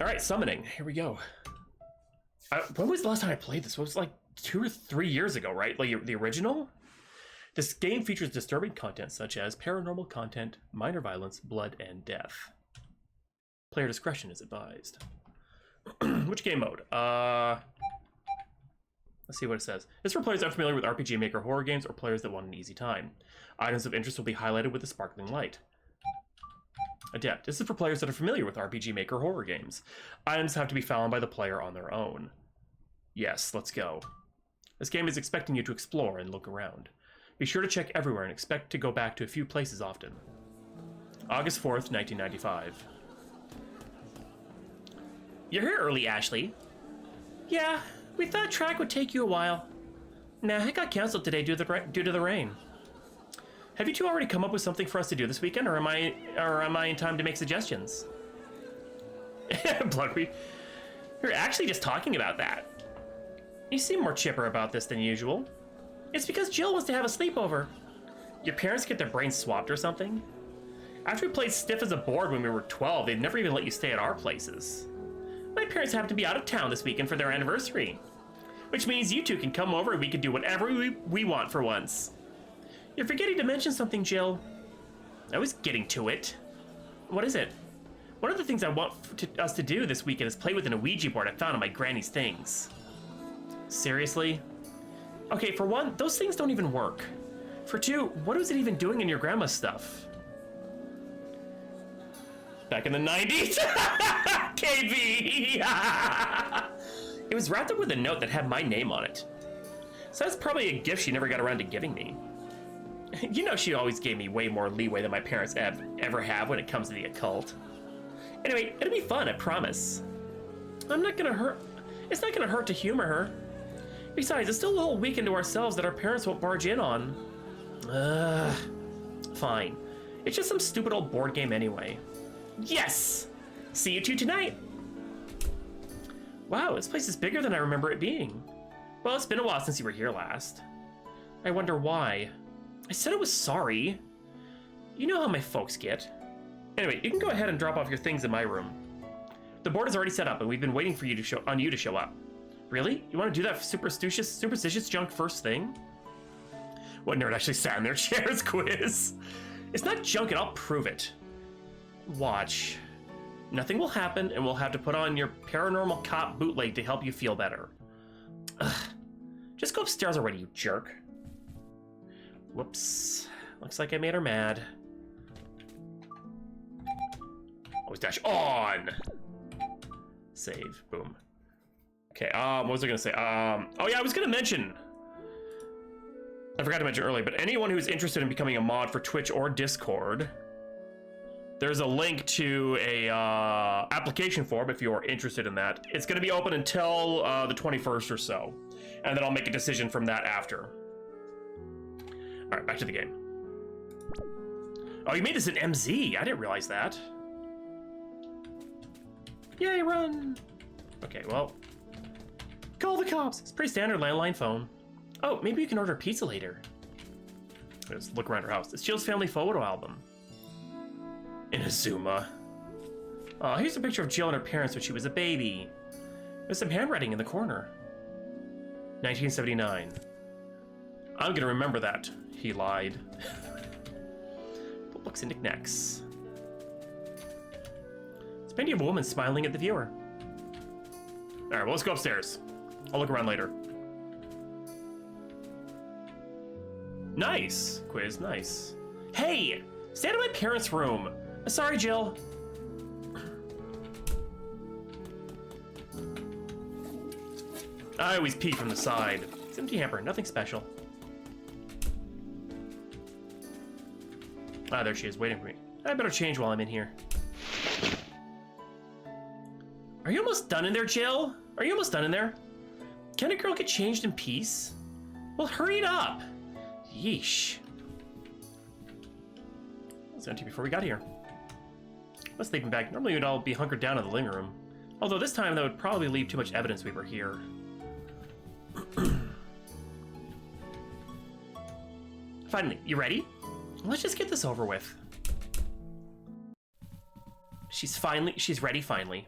All right, summoning. Here we go. When was the last time I played this? It was like 2 or 3 years ago, right? Like the original? This game features disturbing content such as paranormal content, minor violence, blood, and death. Player discretion is advised. Which game mode? Let's see what it says. This is for players unfamiliar with RPG Maker horror games or players that want an easy time. Items of interest will be highlighted with a sparkling light. Adept. This is for players that are familiar with RPG Maker horror games. Items have to be found by the player on their own. Yes, let's go. This game is expecting you to explore and look around. Be sure to check everywhere and expect to go back to a few places often. August 4th, 1995. You're here early, Ashley. Yeah, we thought track would take you a while. Nah, it got canceled today due to the rain. Have you two already come up with something for us to do this weekend, or am I in time to make suggestions? Bloodweed, you're actually just talking about that. You seem more chipper about this than usual. It's because Jill wants to have a sleepover. Your parents get their brains swapped or something? After we played stiff as a board when we were 12, they'd never even let you stay at our places. My parents happen to be out of town this weekend for their anniversary. Which means you two can come over and we can do whatever we want for once. You're forgetting to mention something, Jill. I was getting to it. What is it? One of the things I want us to do this weekend is play with an Ouija board I found on my granny's things. Seriously? Okay, for one, those things don't even work. For two, what was it even doing in your grandma's stuff? Back in the 90s? KB! It was wrapped up with a note that had my name on it. So that's probably a gift she never got around to giving me. You know she always gave me way more leeway than my parents ever have when it comes to the occult. Anyway, it'll be fun, I promise. It's not gonna hurt to humor her. Besides, it's still a little weekend to ourselves that our parents won't barge in on. Fine. It's just some stupid old board game anyway. Yes! See you two tonight! Wow, this place is bigger than I remember it being. Well, it's been a while since you were here last. I wonder why. I said I was sorry. You know how my folks get. Anyway, you can go ahead and drop off your things in my room. The board is already set up and we've been waiting for you to show up. Really? You want to do that superstitious junk first thing? What nerd actually sat in their chairs quiz? It's not junk and I'll prove it. Watch. Nothing will happen and we'll have to put on your paranormal cop bootleg to help you feel better. Ugh. Just go upstairs already, you jerk. Whoops. Looks like I made her mad. Always dash on! Save. Boom. Okay, what was I gonna say? Oh yeah, I was gonna mention. I forgot to mention earlier, but anyone who's interested in becoming a mod for Twitch or Discord, there's a link to a application form if you're interested in that. It's gonna be open until the 21st or so, and then I'll make a decision from that after. All right, back to the game. Oh, you made this in MZ. I didn't realize that. Yay, run! Okay, well, call the cops. It's pretty standard landline phone. Oh, maybe you can order pizza later. Let's look around her house. It's Jill's family photo album. Inazuma. Oh, here's a picture of Jill and her parents when she was a baby. There's some handwriting in the corner. 1979. I'm gonna remember that. He lied. Books and knickknacks. It's a painting of a woman smiling at the viewer. Alright, well, let's go upstairs. I'll look around later. Nice! Quiz, nice. Hey! Stay out of my parents' room! Sorry, Jill. I always pee from the side. It's empty hamper, nothing special. Ah, there she is, waiting for me. I better change while I'm in here. Are you almost done in there, Jill? Are you almost done in there? Can a girl get changed in peace? Well, hurry it up! Yeesh. It was empty before we got here. My sleeping bag. Normally we'd all be hunkered down in the living room. Although this time that would probably leave too much evidence we were here. Finally, you ready? Let's just get this over with. She's ready finally.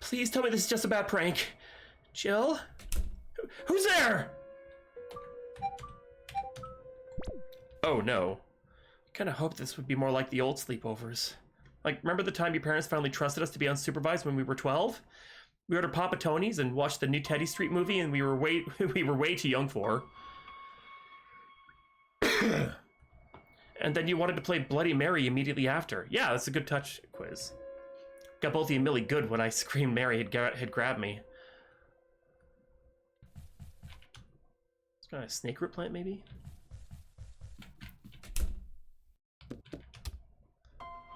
Please tell me this is just a bad prank. Jill? Who's there? Oh no. I kinda hoped this would be more like the old sleepovers. Like, remember the time your parents finally trusted us to be unsupervised when we were 12? We ordered Papa Tony's and watched the new Teddy Street movie, and we were way too young for. And then you wanted to play Bloody Mary immediately after. Yeah, that's a good touch quiz. Got both of you and Millie good when I screamed Mary had grabbed me. It's got a snake root plant, maybe?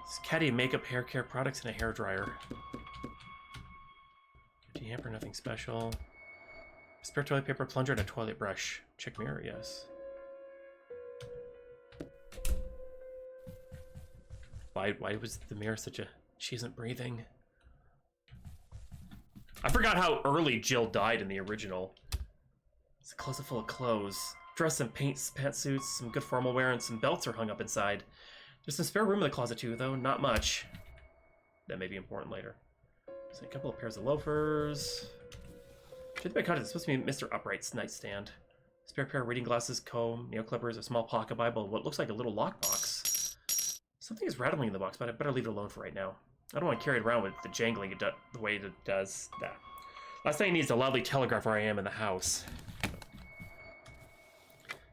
It's caddy makeup, hair care products, and a hairdryer. Empty hamper, nothing special. Spare toilet paper, plunger, and a toilet brush. Check mirror, yes. Why was the mirror such a... She isn't breathing. I forgot how early Jill died in the original. It's a closet full of clothes. Dress and pantsuits, some good formal wear, and some belts are hung up inside. There's some spare room in the closet too, though. Not much. That may be important later. There's a couple of pairs of loafers. Should be cut. It's supposed to be Mr. Upright's nightstand. Spare pair of reading glasses, comb, nail clippers, a small pocket Bible, what looks like a little lockbox. Something is rattling in the box, but I better leave it alone for right now. I don't want to carry it around with the jangling the way it does that. Last thing I need is to loudly telegraph where I am in the house.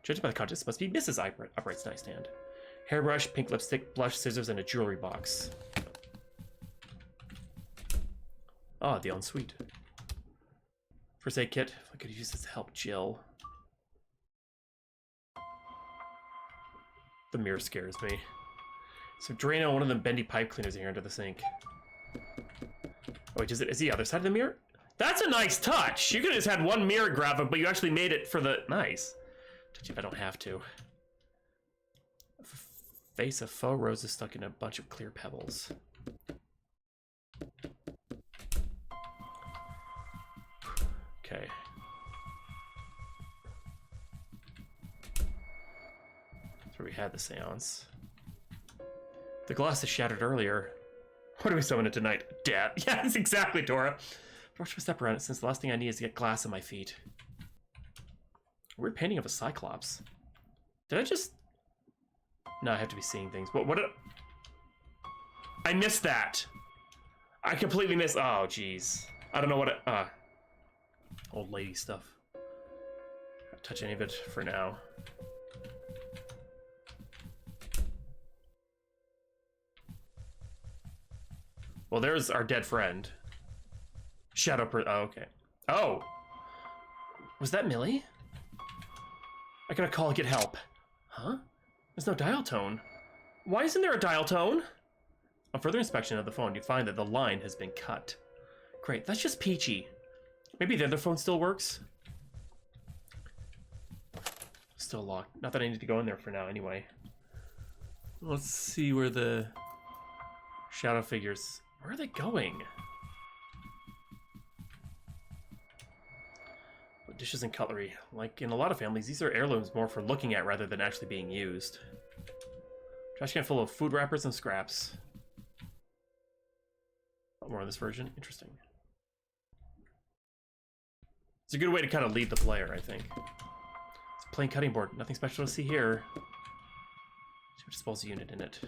Judged by the contents, must be Mrs. Upright's nightstand. Hairbrush, pink lipstick, blush, scissors, and a jewelry box. Ah, the ensuite. First aid kit. If I could use this to help Jill. The mirror scares me. So Drano, one of them bendy pipe cleaners in here under the sink. Oh, wait, is the other side of the mirror? That's a nice touch! You could have just had one mirror graphic, but you actually made it for the... Nice. Touch if I don't have to. Face of faux roses stuck in a bunch of clear pebbles. Okay. That's where we had the seance. The glass is shattered earlier. What are we summoning tonight? Death. Yes, exactly, Dora. Brush my step around it since the last thing I need is to get glass on my feet. Weird painting of a cyclops. Did I just... No, I have to be seeing things. What did... I missed that. I completely missed... Oh, jeez. I don't know what it... Old lady stuff. Can't touch any of it for now. Well, there's our dead friend. Shadow oh, okay. Oh! Was that Millie? I gotta call and get help. Huh? There's no dial tone. Why isn't there a dial tone? On further inspection of the phone, you find that the line has been cut. Great, that's just peachy. Maybe the other phone still works? Still locked. Not that I need to go in there for now, anyway. Let's see where the shadow figures... Where are they going? Dishes and cutlery. Like in a lot of families, these are heirlooms more for looking at rather than actually being used. Trash can full of food wrappers and scraps. A lot more in this version. Interesting. It's a good way to kind of lead the player, I think. It's a plain cutting board. Nothing special to see here. There's a disposal unit in it.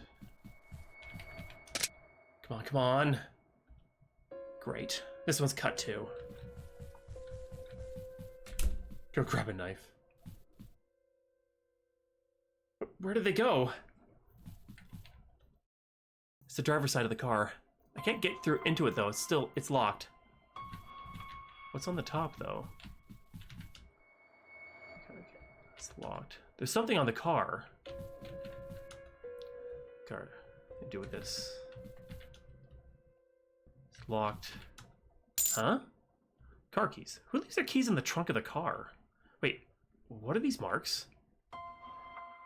Come on, come on. Great. This one's cut too. Go grab a knife. Where did they go? It's the driver's side of the car. I can't get through into it though. It's locked. What's on the top though? Okay. It's locked. There's something on the car. Car. What do I do with this? It's locked. Huh? Car keys. Who leaves their keys in the trunk of the car? Wait, what are these marks?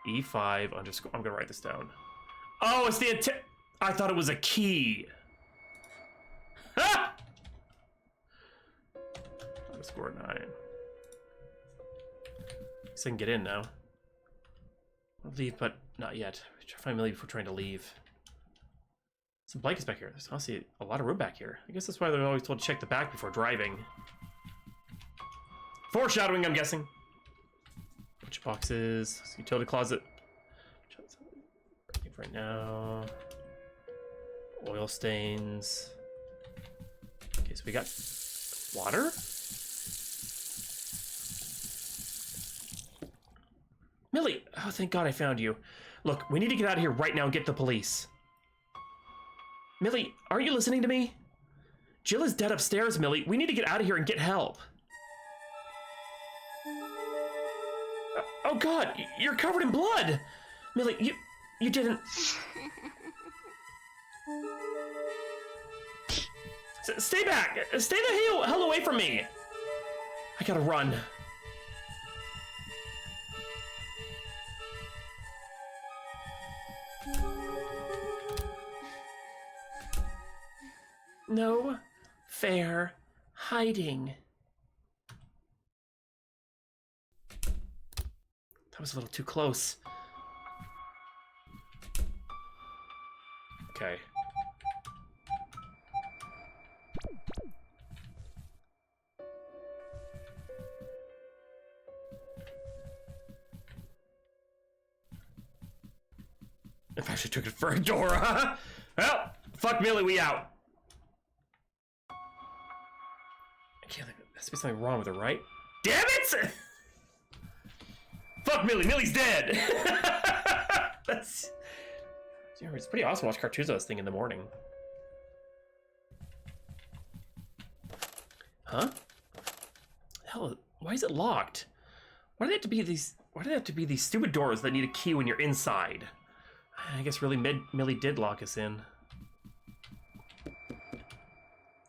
E5 underscore. I'm gonna write this down. Oh, it's the I thought it was a key. Ah! Underscore 9. So I can get in now. I'll leave, but not yet. Try to find Millie before trying to leave. Some blankets back here. There's honestly a lot of room back here. I guess that's why they're always told to check the back before driving. Foreshadowing, I'm guessing. Bunch of boxes. Utility closet. Right now. Oil stains. Okay, so we got water? Millie! Oh, thank God I found you. Look, we need to get out of here right now and get the police. Millie, aren't you listening to me? Jill is dead upstairs, Millie. We need to get out of here and get help. Oh God, you're covered in blood! Millie, you didn't... Stay back! Stay the hell away from me! I gotta run. No fair hiding. That was a little too close. Okay. If I should took it for a door, huh? Well, fuck Millie, we out. I can't think. There has to be something wrong with her, right? Damn it! Fuck Millie. Millie's dead. That's. It's pretty awesome to watch cartoons of this thing in the morning. Huh? Hell, why is it locked? Why do they have to be these? Why do they have to be these stupid doors that need a key when you're inside? I guess really Millie did lock us in.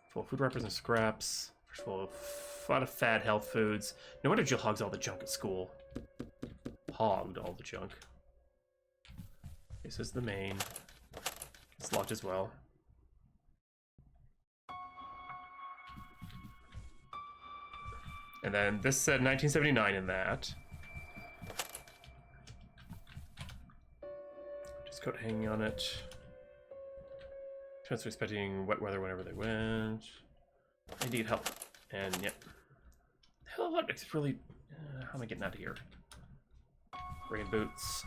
Full of food wrappers and scraps. Full of a lot of fad health foods. No wonder Jill hogs all the junk at school. Hogged all the junk. This is the main. It's locked as well. And then this said 1979 in that. Just coat hanging on it. Parents were expecting wet weather whenever they went. I need help. And yep. Hell, what? It's really. How am I getting out of here? Rain boots.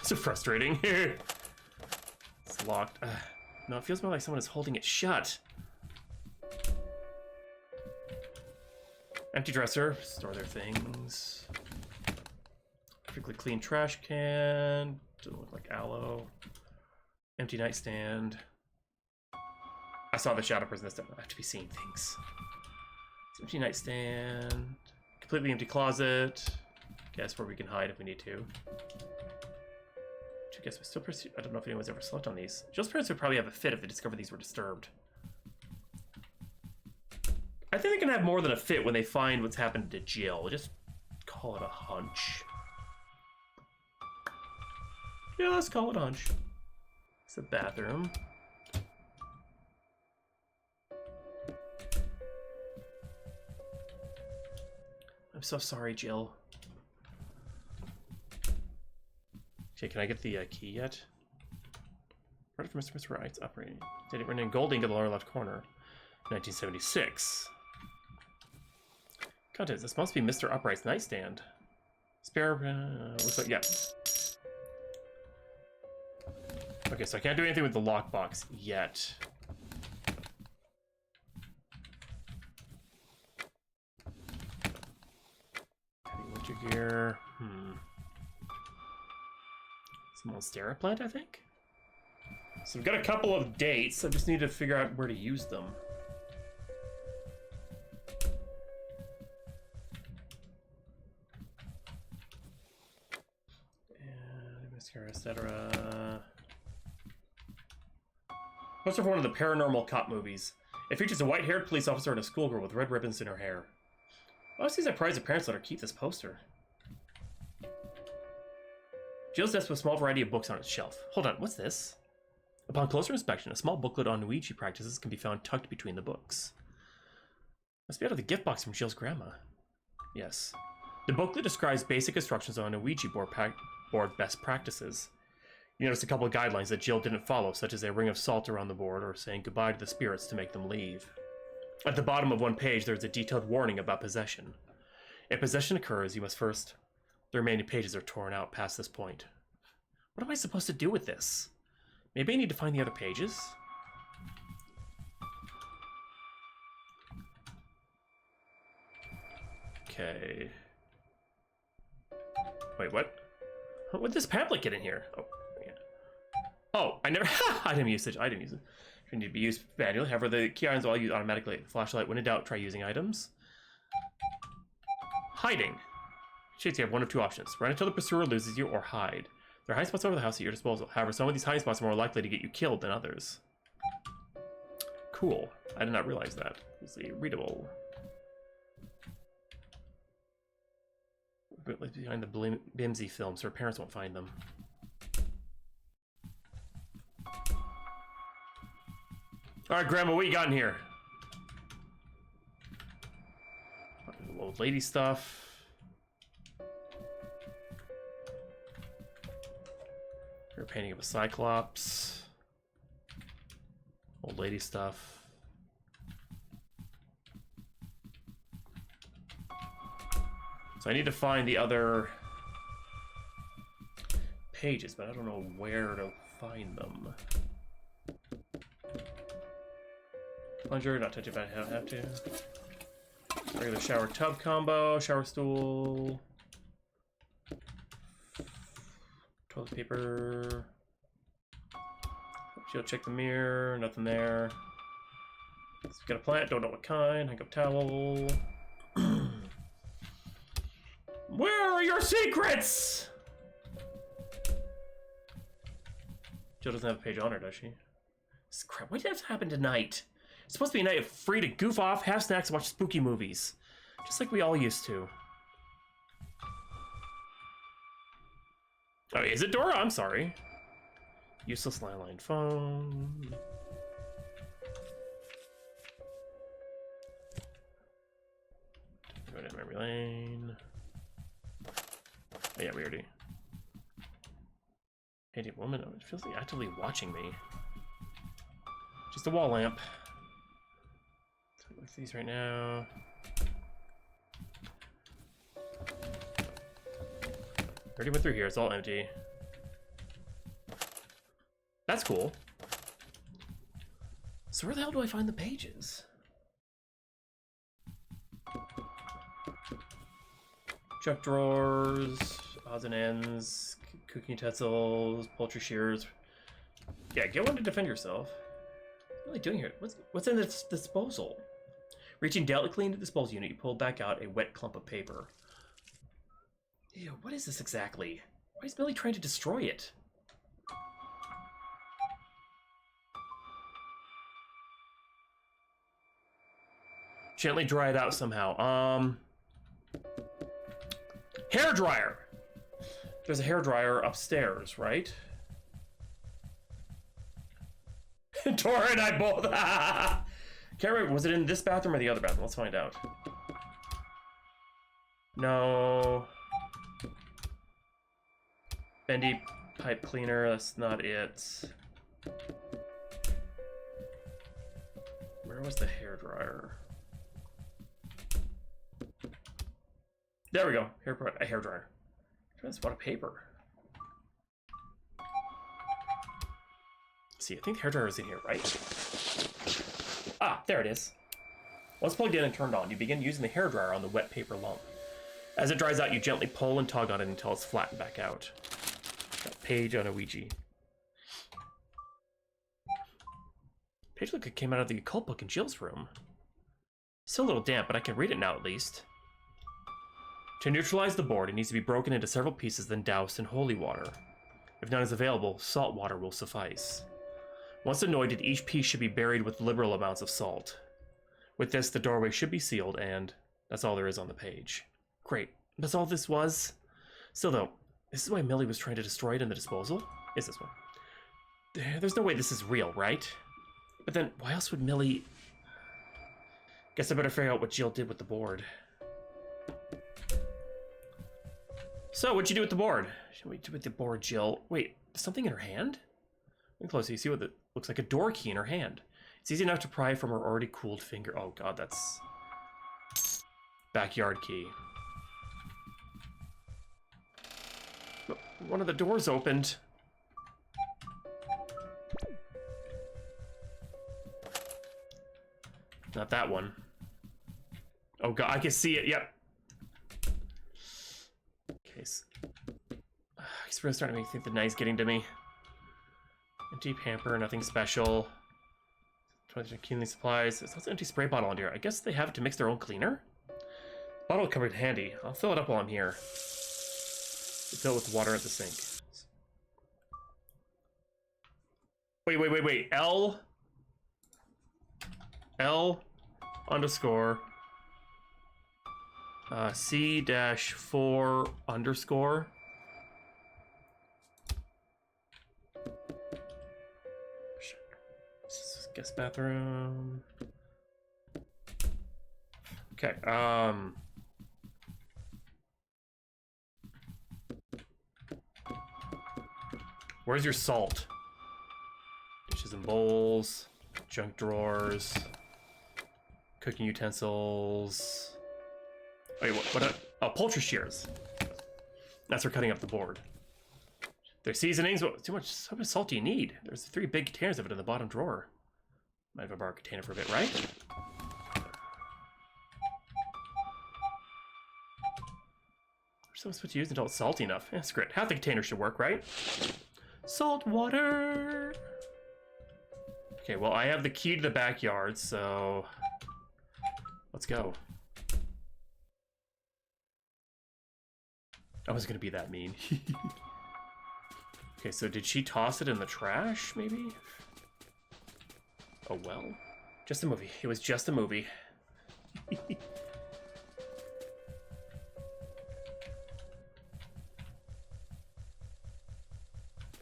So frustrating. It's locked. No, it feels more like someone is holding it shut. Empty dresser. Store their things. Perfectly clean trash can. Doesn't look like aloe. Empty nightstand. I saw the shadow person this time. I have to be seeing things. Empty nightstand. Completely empty closet. Guess where we can hide if we need to. I guess we still pursue. I don't know if anyone's ever slept on these. Jill's parents would probably have a fit if they discovered these were disturbed. I think they can have more than a fit when they find what's happened to Jill. Just call it a hunch. Yeah, let's call it a hunch. It's a bathroom. I'm so sorry, Jill. Okay, can I get the key yet? Right from Mr. Wright's operating. Did it run in Golding to the lower left corner? 1976. Contents. This must be Mr. Upright's nightstand. Spare. Looks like, yeah. Okay, so I can't do anything with the lockbox yet. Heavy winter gear. Monstera plant, I think. So we've got a couple of dates. I just need to figure out where to use them. And mascara, etc. Poster for one of the paranormal cop movies. It features a white-haired police officer and a schoolgirl with red ribbons in her hair. I was surprised the parents let her keep this poster. Jill's desk with a small variety of books on its shelf. Hold on, what's this? Upon closer inspection, a small booklet on Ouija practices can be found tucked between the books. Must be out of the gift box from Jill's grandma. Yes. The booklet describes basic instructions on a Ouija board best practices. You notice a couple of guidelines that Jill didn't follow, such as a ring of salt around the board or saying goodbye to the spirits to make them leave. At the bottom of one page, there's a detailed warning about possession. If possession occurs, you must first... The remaining pages are torn out past this point. What am I supposed to do with this? Maybe I need to find the other pages? Okay. Wait, what? What would this pamphlet get in here? Oh, yeah. Oh, I never... Item usage. Item usage. Need to be used manually. However, the key items will all use automatically. Flashlight. When in doubt, try using items. Hiding. Shades, you have one of two options. Run until the pursuer loses you, or hide. There are hiding spots over the house at your disposal. However, some of these hiding spots are more likely to get you killed than others. Cool. I did not realize that. It's readable. Behind the Bimsy film, so her parents won't find them. Alright, Grandma, what you got in here? Old lady stuff. Her painting of a cyclops. Old lady stuff. So I need to find the other pages, but I don't know where to find them. Plunger, not touch it, but I don't have to. Regular shower tub combo, shower stool. Toilet paper. She'll check the mirror, nothing there. Got a plant, don't know what kind. Hang up towel. Where are your secrets? Jill doesn't have a page on her, does she? Crap, what did have to happen tonight? It's supposed to be a night of free to goof off, have snacks, and watch spooky movies. Just like we all used to. Oh, is it Dora? I'm sorry. Useless landline phone. Go to memory lane. Oh, yeah, we already. Hey, woman, it feels like actively watching me. Just a wall lamp. With these right now. Already went through here, it's all empty. That's cool. So where the hell do I find the pages? Chuck drawers, odds and ends, cooking utensils, poultry shears. Yeah, get one to defend yourself. What are they doing here? What's in this disposal? Reaching delicately into the disposal unit, you pull back out a wet clump of paper. Ew, what is this exactly? Why is Millie trying to destroy it? Gently dry it out somehow. Hair dryer. There's a hair dryer upstairs, right? Dora and I both. Can't remember. Was it in this bathroom or the other bathroom? Let's find out. No. Bendy pipe cleaner. That's not it. Where was the hair dryer? There we go. A hair dryer. That's a lot of paper. See, I think the hair dryer is in here, right? Ah, there it is. Once plugged in and turned on, you begin using the hair dryer on the wet paper lump. As it dries out, you gently pull and tug on it until it's flattened back out. Got a page on a Ouija. Page looked like it came out of the occult book in Jill's room. Still a little damp, but I can read it now at least. To neutralize the board, it needs to be broken into several pieces, then doused in holy water. If none is available, salt water will suffice. Once anointed, each piece should be buried with liberal amounts of salt. With this, the doorway should be sealed, and that's all there is on the page. Great. That's all this was? Still though, this is why Millie was trying to destroy it in the disposal? Is this one? There's no way this is real, right? But then, why else would Millie... Guess I better figure out what Jill did with the board. So, what'd you do with the board? What we do with the board, Jill? Wait, there's something in her hand? Look closely, you see what looks like a door key in her hand. It's easy enough to pry from her already cooled finger. Oh god, that's... backyard key. But one of the doors opened. Not that one. Oh god, I can see it, yep. Okay, he's really starting to make me think the night's getting to me. Empty hamper, nothing special. 20 cleaning supplies. There's also an empty spray bottle in here. I guess they have it to mix their own cleaner? Bottle covered handy. I'll fill it up while I'm here. Fill it with water at the sink. Wait. L underscore C-4 underscore. Guest bathroom. Okay, where's your salt? Dishes and bowls, junk drawers, cooking utensils. Wait, oh, poultry shears. That's for cutting up the board. Their seasonings. What? Too much. How much salt do you need? There's 3 big containers of it in the bottom drawer. Might have a bar container for a bit, right? We're supposed to use until it's salty enough. Yeah, screw it. Half the container should work, right? Salt water. Okay, well, I have the key to the backyard, so let's go. I was gonna be that mean. Okay, so did she toss it in the trash, maybe? Oh well. Just a movie. It was just a movie.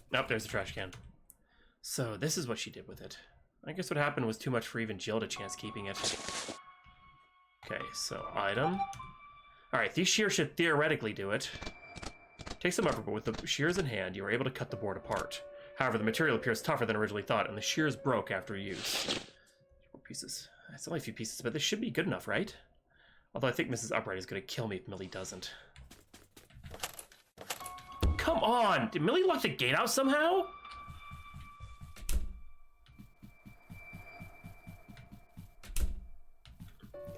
Nope, there's the trash can. So this is what she did with it. I guess what happened was too much for even Jill to chance keeping it. Okay, so item. Alright, these shears should theoretically do it. Take some effort, but with the shears in hand, you are able to cut the board apart. However, the material appears tougher than originally thought, and the shears broke after use. 4 pieces. It's only a few pieces, but this should be good enough, right? Although I think Mrs. Upright is going to kill me if Millie doesn't. Come on! Did Millie lock the gate out somehow?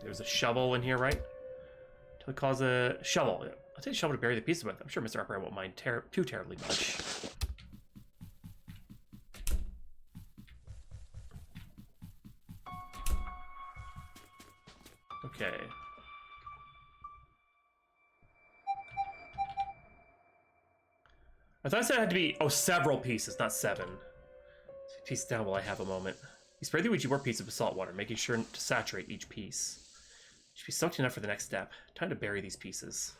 There's a shovel in here, right? To cause a shovel. I'll take a shovel to bury the pieces with. I'm sure Mr. Upright won't mind too terribly much. Okay. I thought I said it had to be, several pieces, not 7. Piece down while I have a moment. You spray the Ouija board pieces with salt water, making sure to saturate each piece. Should be soaked enough for the next step. Time to bury these pieces.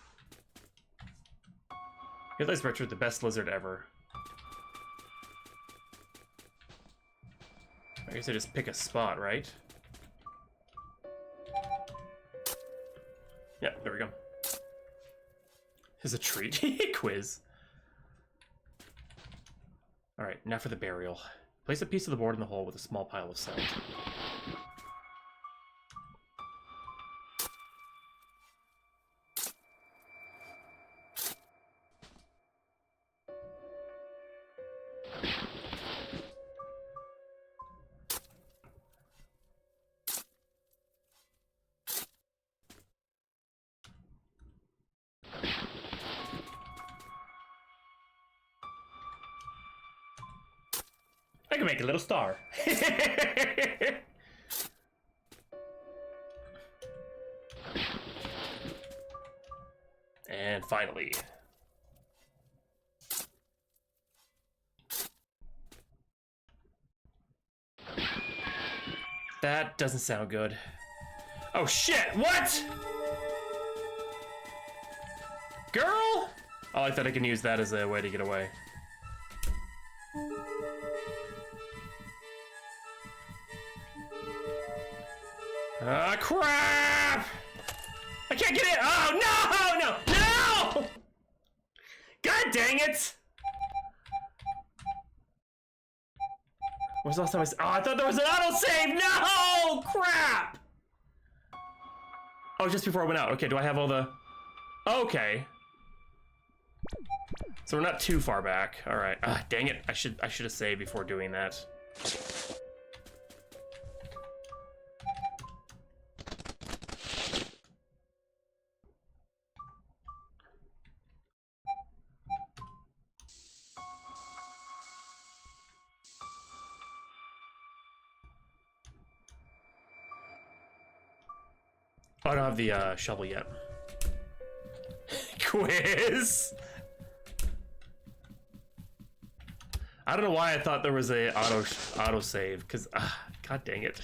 Realize Richard, the best lizard ever. I guess I just pick a spot, right? Yeah, there we go. Here's a treat. Quiz. Alright, now for the burial. Place a piece of the board in the hole with a small pile of salt. I can make a little star. And finally. That doesn't sound good. Oh shit, what? Girl? Oh, I thought I can use that as a way to get away. Ah, crap! I can't get in! Oh, no! No! No! dang it! Where's the last time oh, I thought there was an autosave! No! Crap! Oh, just before I went out. Okay, do I have all the... Okay. So we're not too far back. All right. Ah, dang it. I should have saved before doing that. Oh, I don't have the shovel yet. Quiz. I don't know why I thought there was a auto save, because god dang it.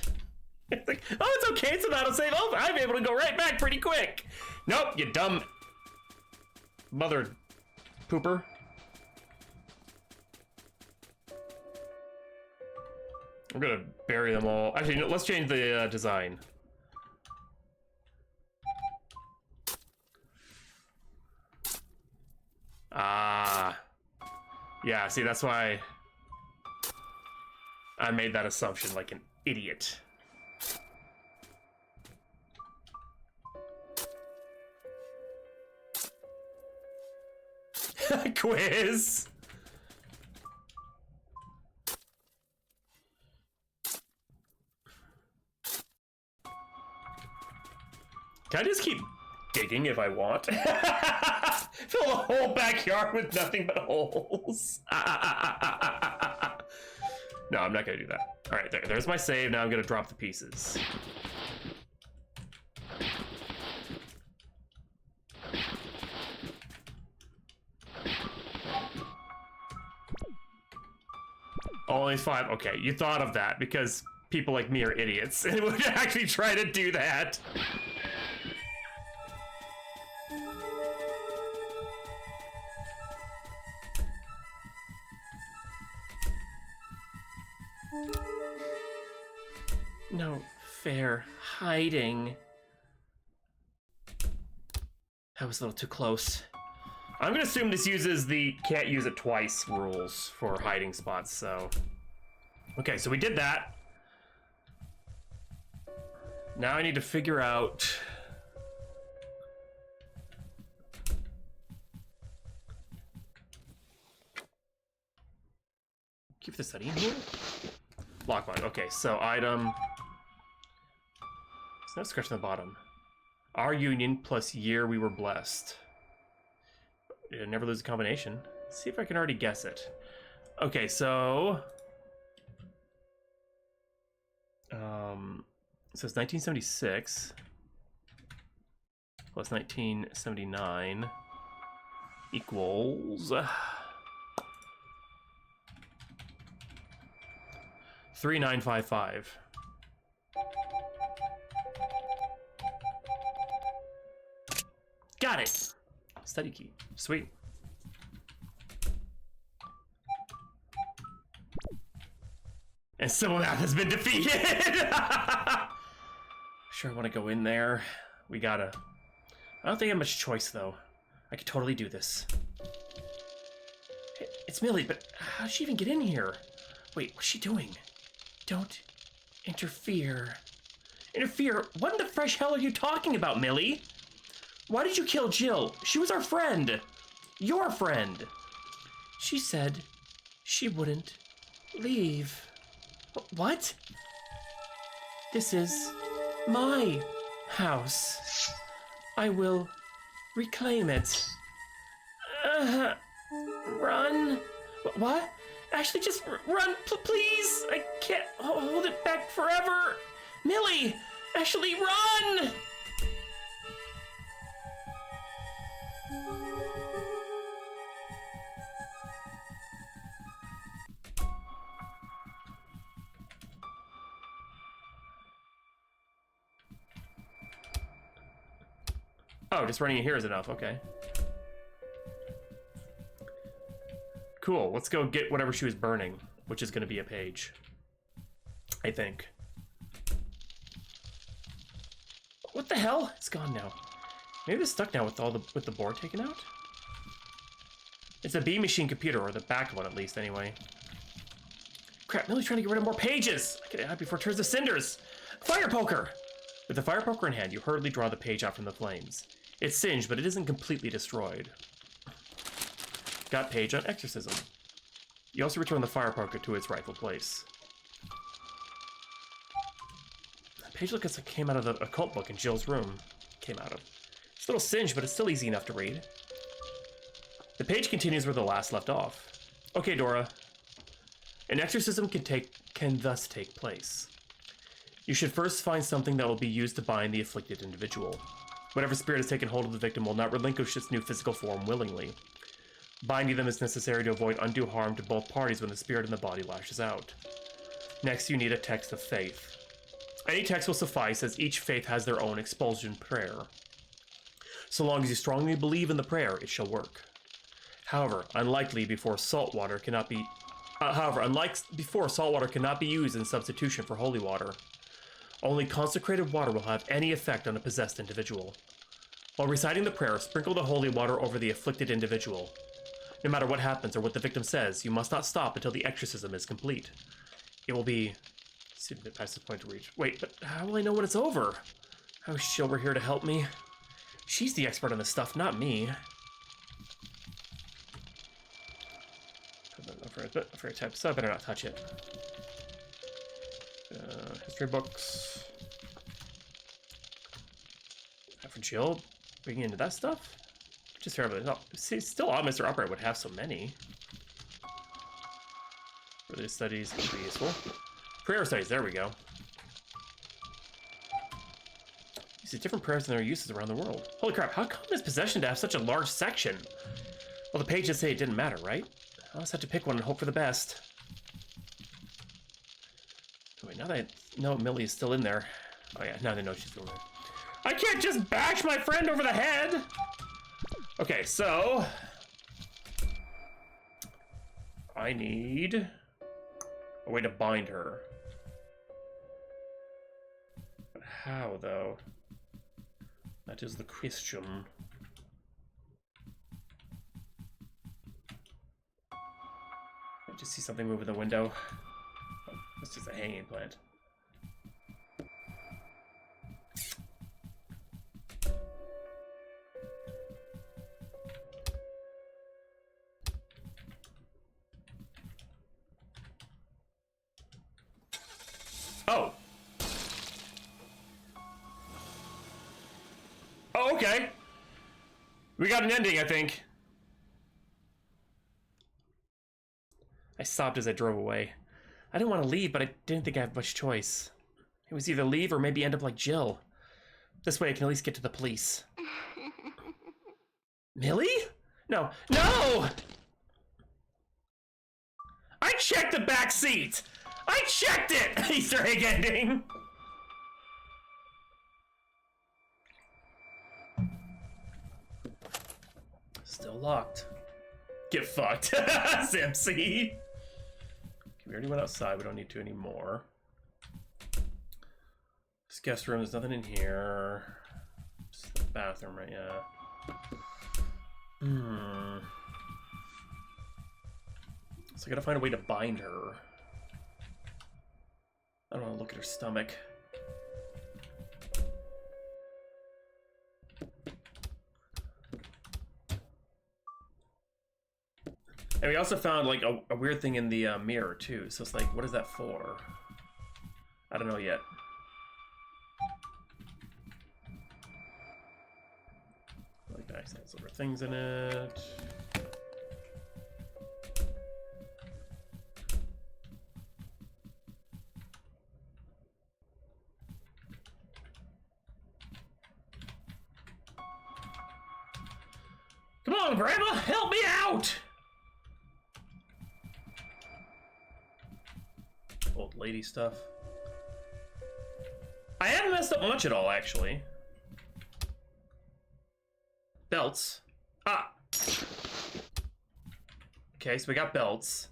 It's like, oh, it's okay, it's an auto save. Oh, I'm able to go right back pretty quick. Nope, you dumb mother pooper. I'm gonna bury them all. Actually, no, let's change the design. Yeah, see, that's why I made that assumption like an idiot. Quiz! Can I just keep digging if I want? Fill the whole backyard with nothing but holes. No, I'm not gonna do that. All right, there's my save. Now I'm gonna drop the pieces. Only 5. Okay, you thought of that because people like me are idiots and would actually try to do that. No fair hiding. That was a little too close. I'm gonna assume this uses the can't use it twice rules for hiding spots, so. Okay, so we did that. Now I need to figure out. Keep the study in here? Lockline, okay, so item. There's no scratch on the bottom. Our union plus year we were blessed. Never lose a combination. Let's see if I can already guess it. Okay, so so it's 1976 plus 1979 equals 3955. Got it. Study key. Sweet. And Civil Math has been defeated. Sure, I want to go in there. We gotta. I don't think I have much choice though. I could totally do this. Hey, it's Millie, but how did she even get in here? Wait, what's she doing? Don't interfere. Interfere? What in the fresh hell are you talking about, Millie? Why did you kill Jill? She was our friend. Your friend. She said she wouldn't leave. What? This is my house. I will reclaim it. Run. What? Ashley, just run, please. I can't hold it back forever. Millie, Ashley, run. Oh, just running it here is enough, okay. Cool, let's go get whatever she was burning, which is gonna be a page. I think. What the hell? It's gone now. Maybe it's stuck now with the board taken out? It's a B machine computer, or the back one at least, anyway. Crap, Millie's trying to get rid of more pages! I get it out before it turns to cinders! Fire poker! With the fire poker in hand, you hurriedly draw the page out from the flames. It's singed, but it isn't completely destroyed. Got page on exorcism. You also return the fire poker to its rightful place. The page looks like it came out of the occult book in Jill's room. Came out of. It's a little singed, but it's still easy enough to read. The page continues where the last left off. Okay, Dora. An exorcism can thus take place. You should first find something that will be used to bind the afflicted individual. Whatever spirit has taken hold of the victim will not relinquish its new physical form willingly. Binding them is necessary to avoid undue harm to both parties when the spirit in the body lashes out. Next, you need a text of faith. Any text will suffice, as each faith has their own expulsion prayer. So long as you strongly believe in the prayer, it shall work. However, unlike before, salt water cannot be used in substitution for holy water. Only consecrated water will have any effect on a possessed individual. While reciting the prayer, sprinkle the holy water over the afflicted individual. No matter what happens or what the victim says, you must not stop until the exorcism is complete. It will be... See if it past this point to reach. Wait, but how will I know when it's over? I wish Jill were here to help me. She's the expert on this stuff, not me. For a type, so I better not touch it. History books. For Jill, bringing into that stuff? Just terrible. No, see, still odd Mr. Upright would have so many. Religious studies could be useful. Prayer studies, there we go. You see different prayers and their uses around the world. Holy crap, how come is possession to have such a large section? Well, the pages say it didn't matter, right? I'll just have to pick one and hope for the best. Wait, now that I know Millie is still in there. Oh yeah, now they know she's still there. I can't just bash my friend over the head! Okay, so... I need a way to bind her. But how, though? That is the question. I just see something move in the window. Oh, it's just a hanging plant. Oh! Oh, okay! We got an ending, I think. I sobbed as I drove away. I didn't want to leave, but I didn't think I had much choice. It was either leave or maybe end up like Jill. This way I can at least get to the police. Millie? No. No! I checked the back seat! I checked it! Easter egg ending! Still locked. Get fucked. Simpsy. We already went outside, we don't need to anymore. This guest room, there's nothing in here. Just the bathroom, right? Yeah. So I gotta find a way to bind her. I don't want to look at her stomach. And we also found like a weird thing in the mirror too. So it's like, what is that for? I don't know yet. Like the accident silver things in it. Come on, Grandma, help me out! Old lady stuff. I haven't messed up much at all, actually. Belts. Ah! Okay, so we got belts.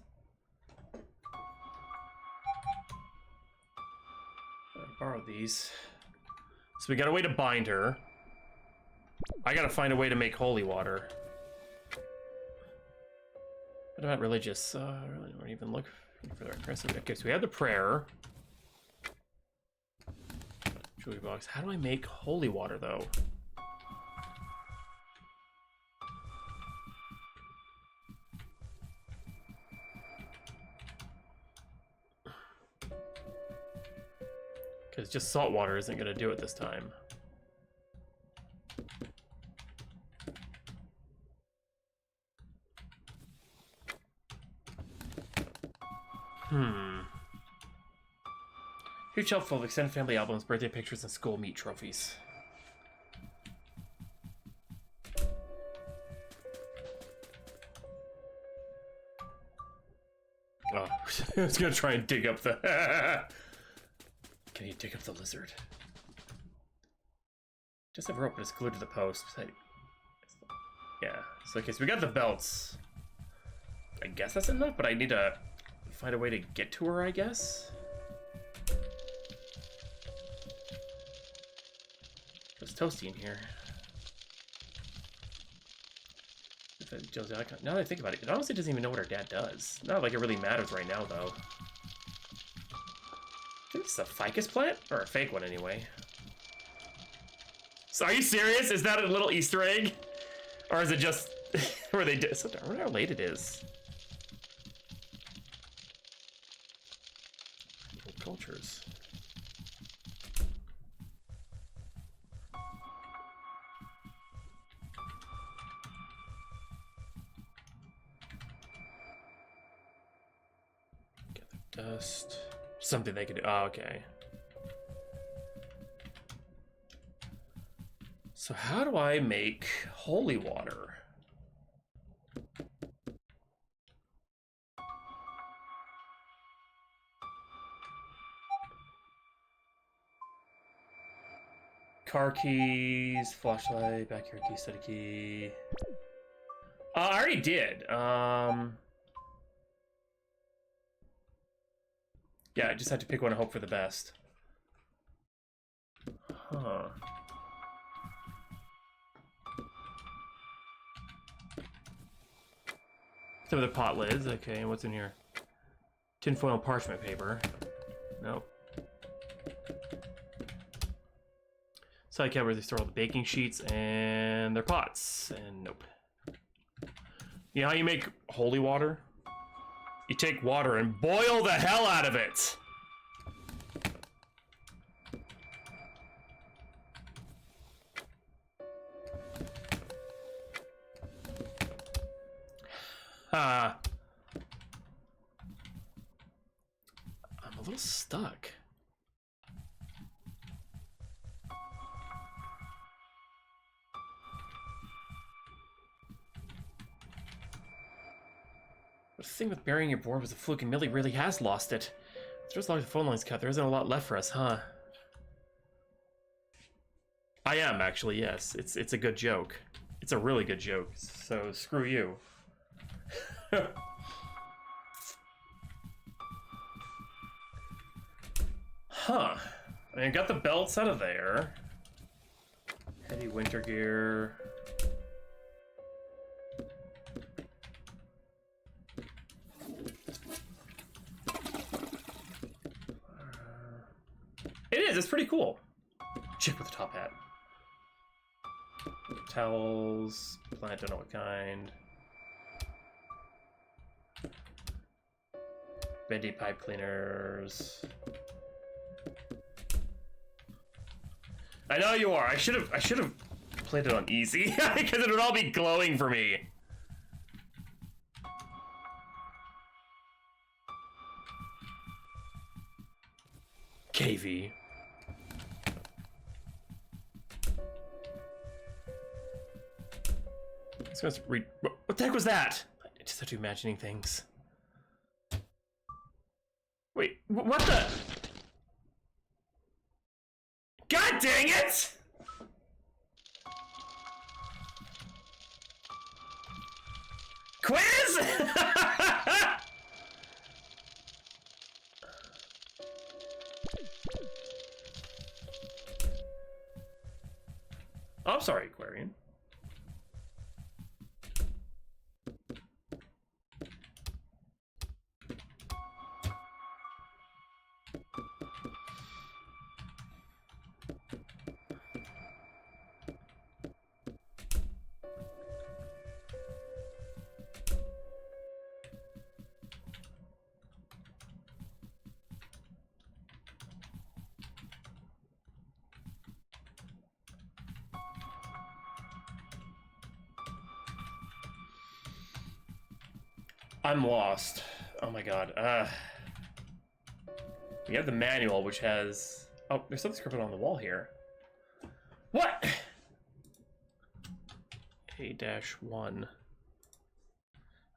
I borrowed these. So we got a way to bind her. I gotta find a way to make holy water. What about religious? I really don't even look for the rest of it. Okay, so we have the prayer. Jewelry box. How do I make holy water, though? Because just salt water isn't going to do it this time. Huge shelf full of extended family albums, birthday pictures, and school meet trophies. Oh, I was gonna try and dig up the... Can you dig up the lizard? Just have rope, but it's glued to the post. Yeah, so okay, so we got the belts. I guess that's enough, but I need to find a way to get to her, I guess? It's toasty in here. Now that I think about it, it honestly doesn't even know what her dad does. Not like it really matters right now, though. I think it's a ficus plant? Or a fake one, anyway. So are you serious? Is that a little Easter egg? Or is it just where they did? I wonder how late it is. Cultures. Dust. Something they could do. Oh, okay. So how do I make holy water? Car keys, flashlight, backyard key, study key. I already did. Yeah, I just had to pick one and hope for the best. Huh. Some of the pot lids. Okay, and what's in here? Tinfoil and parchment paper. Nope. Side cupboards, they store all the baking sheets and their pots. And nope. You know how you make holy water? You take water and boil the hell out of it! I'm a little stuck. The thing with burying your board was a fluke, and Millie really has lost it. There's a lot of phone lines cut. There isn't a lot left for us, huh? I am, actually, yes. It's a good joke. It's a really good joke, so screw you. Huh. I mean, I got the belts out of there. Heavy winter gear. It is, it's pretty cool. Chick with a top hat. Towels, plant, don't know what kind. Bendy pipe cleaners. I know you are. I should have played it on easy because it would all be glowing for me. KV. Let's read. What the heck was that? I just have to imagining things. Wait, what the? God dang it! Quiz? Oh, I'm sorry, Aquarian. I'm lost. Oh my god. We have the manual, which has... Oh, there's something scribbled on the wall here. What? A-1. I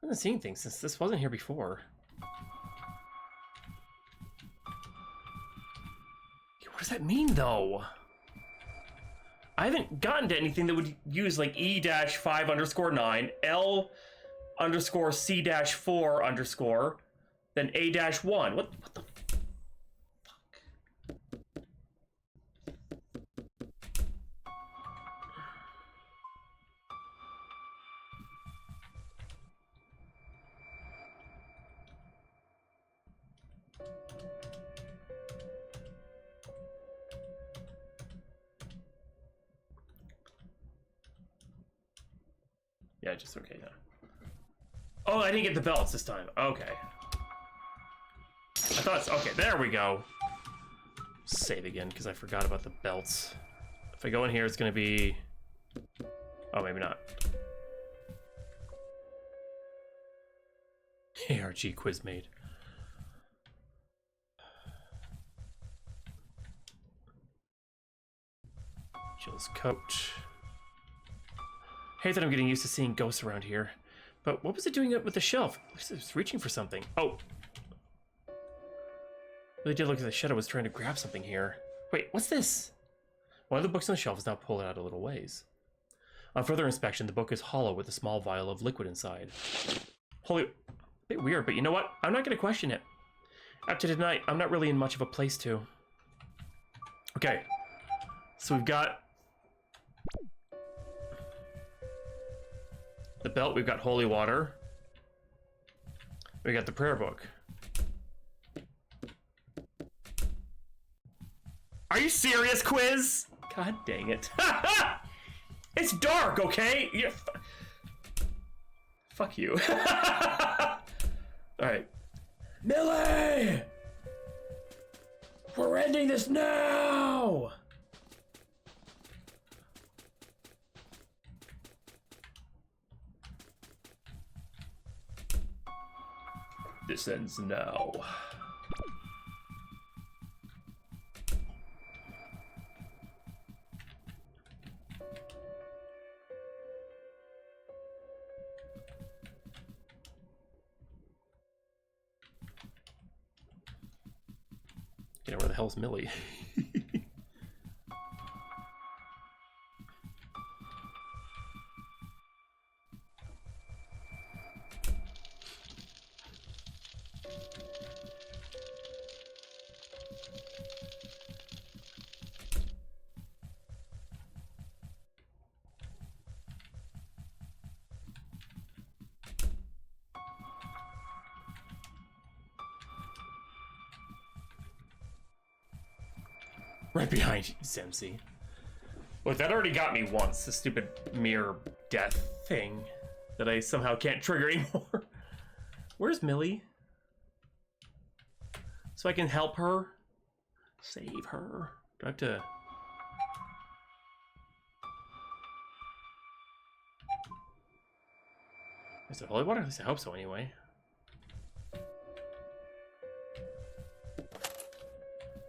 haven't seen things since this wasn't here before. What does that mean, though? I haven't gotten to anything that would use, like, E-5_9, L_C-4_, then A-1. What the fuck? Yeah, just okay now. Oh, I didn't get the belts this time. Okay. I thought it's... Okay, there we go. Save again, because I forgot about the belts. If I go in here, it's going to be... Oh, maybe not. ARG quiz made. Jill's coat. I hate that I'm getting used to seeing ghosts around here. But what was it doing up with the shelf? It was reaching for something. Oh. Really did look like the shadow was trying to grab something here. Wait, what's this? One of the books on the shelf is now pulled out a little ways. On further inspection, the book is hollow with a small vial of liquid inside. Holy... A bit weird, but you know what? I'm not going to question it. After tonight, I'm not really in much of a place to. Okay. So we've got... the belt, we've got holy water. We got the prayer book. Are you serious, quiz? God dang it. It's dark, okay? Yeah, fuck you. Alright. Millie! We're ending this now! This ends now. You know, where the hell's Millie? Right behind you, Zemsy. Look, that already got me once, the stupid mirror death thing that I somehow can't trigger anymore. Where's Millie? So I can help her? Save her. Do I have to... Is it holy water? At least I hope so anyway.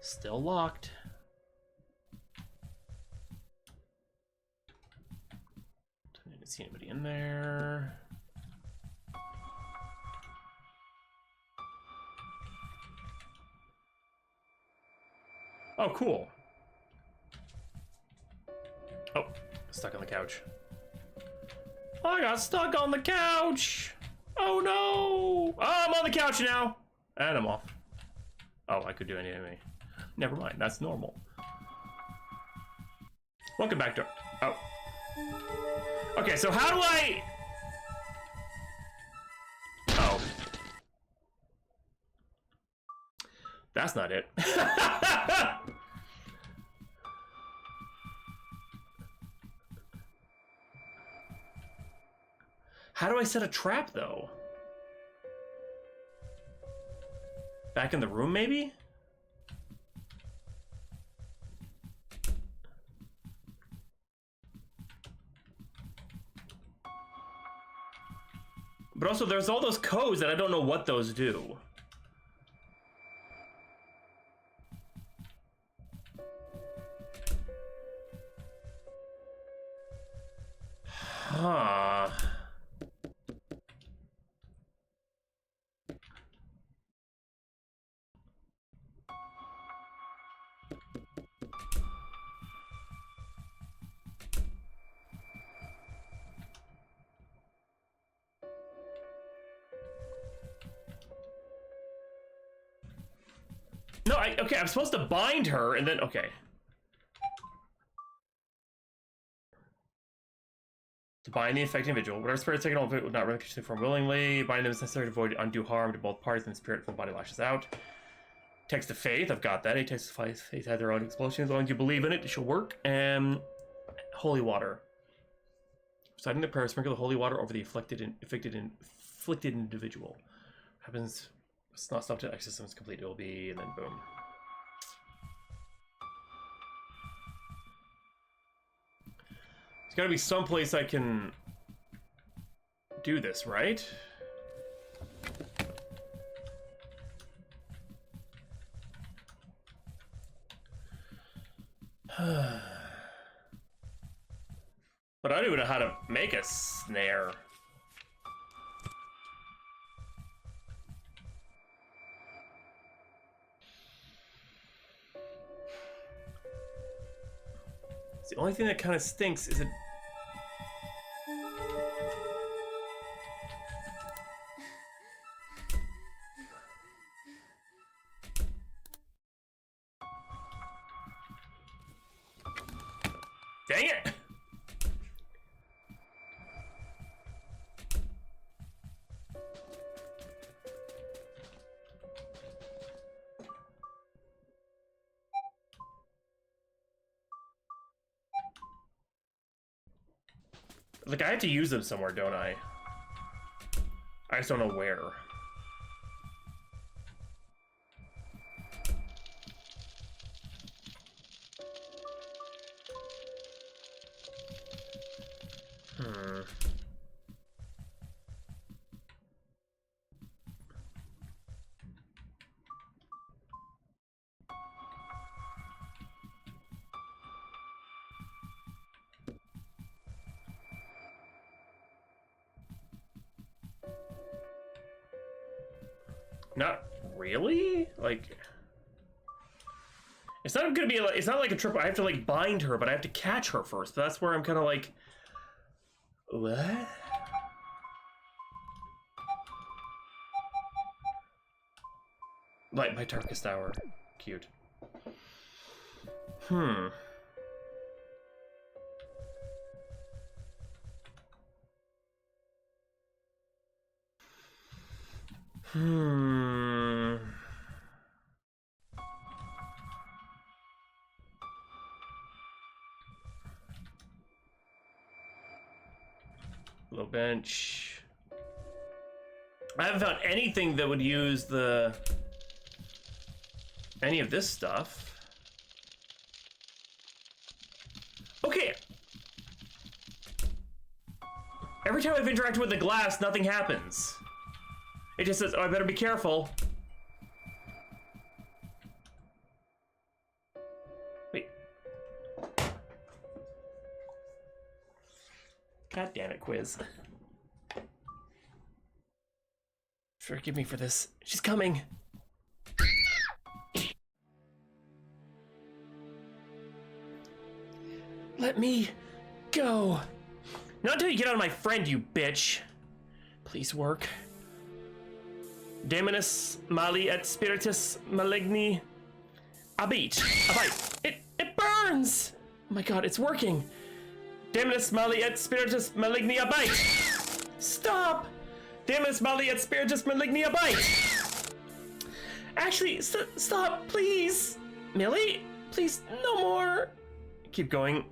Still locked. Didn't see anybody in there. Oh, cool. Oh, stuck on the couch. I got stuck on the couch. Oh no. Oh, I'm on the couch now. And I'm off. Oh, I could do anything to me. Never mind, that's normal. Welcome back to... Oh. Okay, so how do I... Oh. That's not it. How do I set a trap, though? Back in the room, maybe? But also, there's all those codes that I don't know what those do. Huh. No, okay, I'm supposed to bind her and then, okay. To bind the affected individual. Whatever spirit taken over it will not relinquish the form willingly. Bind them is necessary to avoid undue harm to both parties, and the spirit from the body lashes out. Text of faith, I've got that. A text of faith had their own explosions. As long as you believe in it, it shall work. And holy water. Reciting the prayer, sprinkle the holy water over the afflicted individual. Happens, it's not stopped to exorcism is complete. It will be, and then boom. There's gotta be some place I can do this, right? But I don't even know how to make a snare. It's the only thing that kind of stinks is it. Dang it! Like, I have to use them somewhere, don't I? I just don't know where. Not really? Like, it's not gonna be like, it's not like a triple. I have to like bind her, but I have to catch her first. That's where I'm kind of like, what? Like my darkest hour. Cute. Low bench. I haven't found anything that would use any of this stuff. Okay. Every time I've interacted with the glass, nothing happens. It just says, oh, I better be careful. Wait. God damn it, quiz. Forgive me for this. She's coming. Let me go. Not until you get on my friend, you bitch. Please work. Demonis mali et spiritus maligni abit. It burns! Oh my god, it's working. Demonis mali et spiritus maligni abit. Stop! Demonis mali et spiritus maligni abit. Actually, stop, please. Millie, please, no more. Keep going.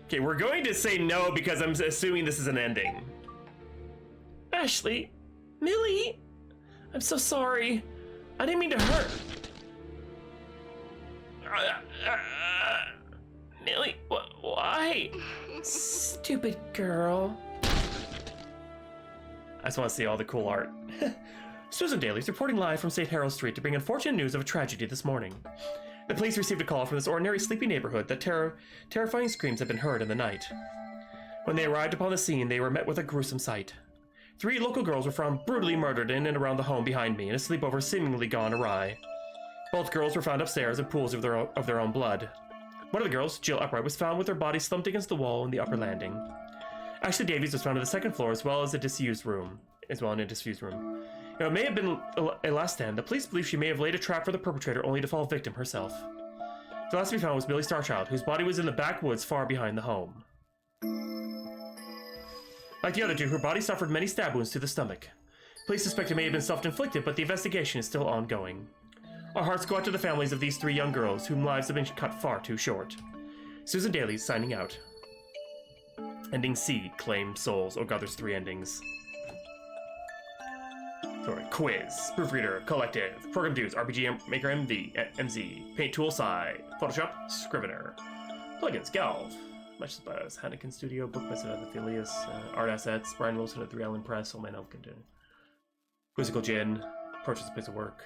Okay, we're going to say no because I'm assuming this is an ending. Ashley, Millie, I'm so sorry. I didn't mean to hurt. Millie, why? Stupid girl. I just want to see all the cool art. Susan Daly's reporting live from St. Harold Street to bring unfortunate news of a tragedy this morning. The police received a call from this ordinary sleepy neighborhood that terrifying screams had been heard in the night. When they arrived upon the scene, they were met with a gruesome sight. 3 local girls were found brutally murdered in and around the home behind me, and a sleepover seemingly gone awry. Both girls were found upstairs in pools of their own blood. One of the girls, Jill Upright, was found with her body slumped against the wall in the upper landing. Ashley Davies was found on the 2nd floor as well as in a disused room. It may have been a last stand. The police believe she may have laid a trap for the perpetrator only to fall victim herself. The last to be found was Millie Starchild, whose body was in the backwoods far behind the home. Like the other 2, her body suffered many stab wounds to the stomach. Police suspect it may have been self-inflicted, but the investigation is still ongoing. Our hearts go out to the families of these 3 young girls, whose lives have been cut far too short. Susan Daly signing out. Ending C, claim souls. Oh god, there's 3 endings. Sorry, quiz, proofreader, collective, program dues, RPG Maker MZ, Paint Tool side, Photoshop, Scrivener, plugins, Galv, Much Buzz, Hannikin Studio, Book Method, Aphelius, Art Assets, Brian Wilson at 3 Island Press, Old Man Elkington, Quizzical Gin, Purchase a Place of Work.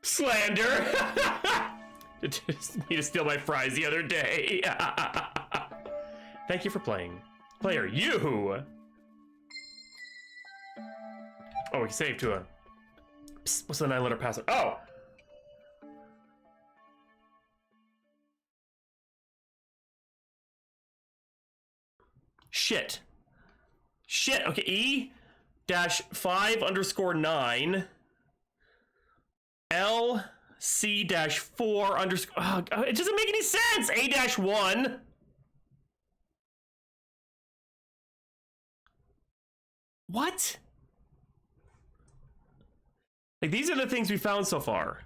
Slander! Just me to steal my fries the other day. Thank you for playing. Player, you! Oh, we can save to a... Psst, what's the 9-letter password? Oh! Shit. Shit, okay, E-5_9 LC-4 underscore... Oh, it doesn't make any sense! A-1 What? Like, these are the things we found so far.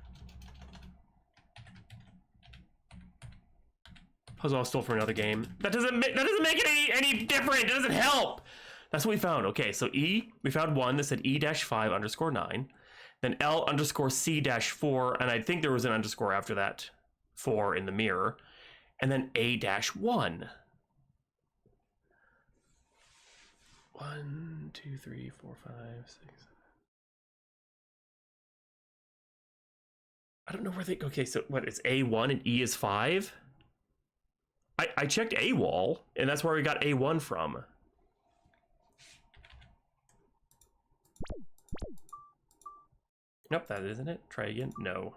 Puzzle I stole from another game. That doesn't make it any different. It doesn't help. That's what we found. Okay, so E, we found one that said E-5_9. Then L_C-4, and I think there was an underscore after that 4 in the mirror. And then A-1. 1, 2, 3, 4, 5, 6. I don't know where they... Okay, so what, it's A1 and E is 5? I checked AWOL, and that's where we got A1 from. Nope, that isn't it. Try again. No.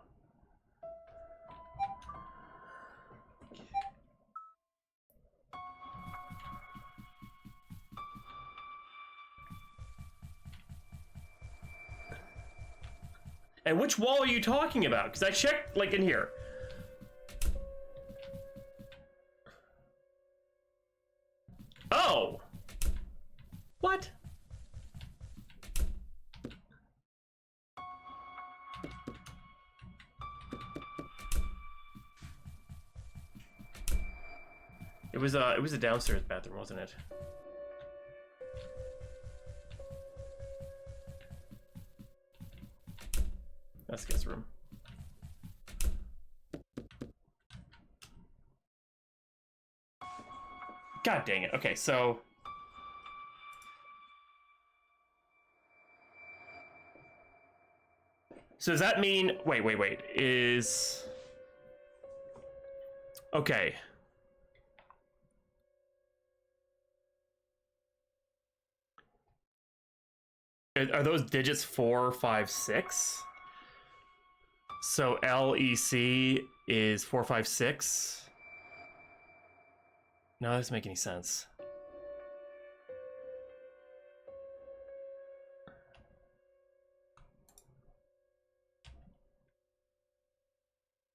And which wall are you talking about? Because I checked, like, in here. Oh! What? It was a downstairs bathroom, wasn't it? That's the guest room. God dang it. Okay, so... So does that mean... Wait. Is... Okay. Are those digits 4, 5, 6? So LEC is 4, 5, 6? No, that doesn't make any sense.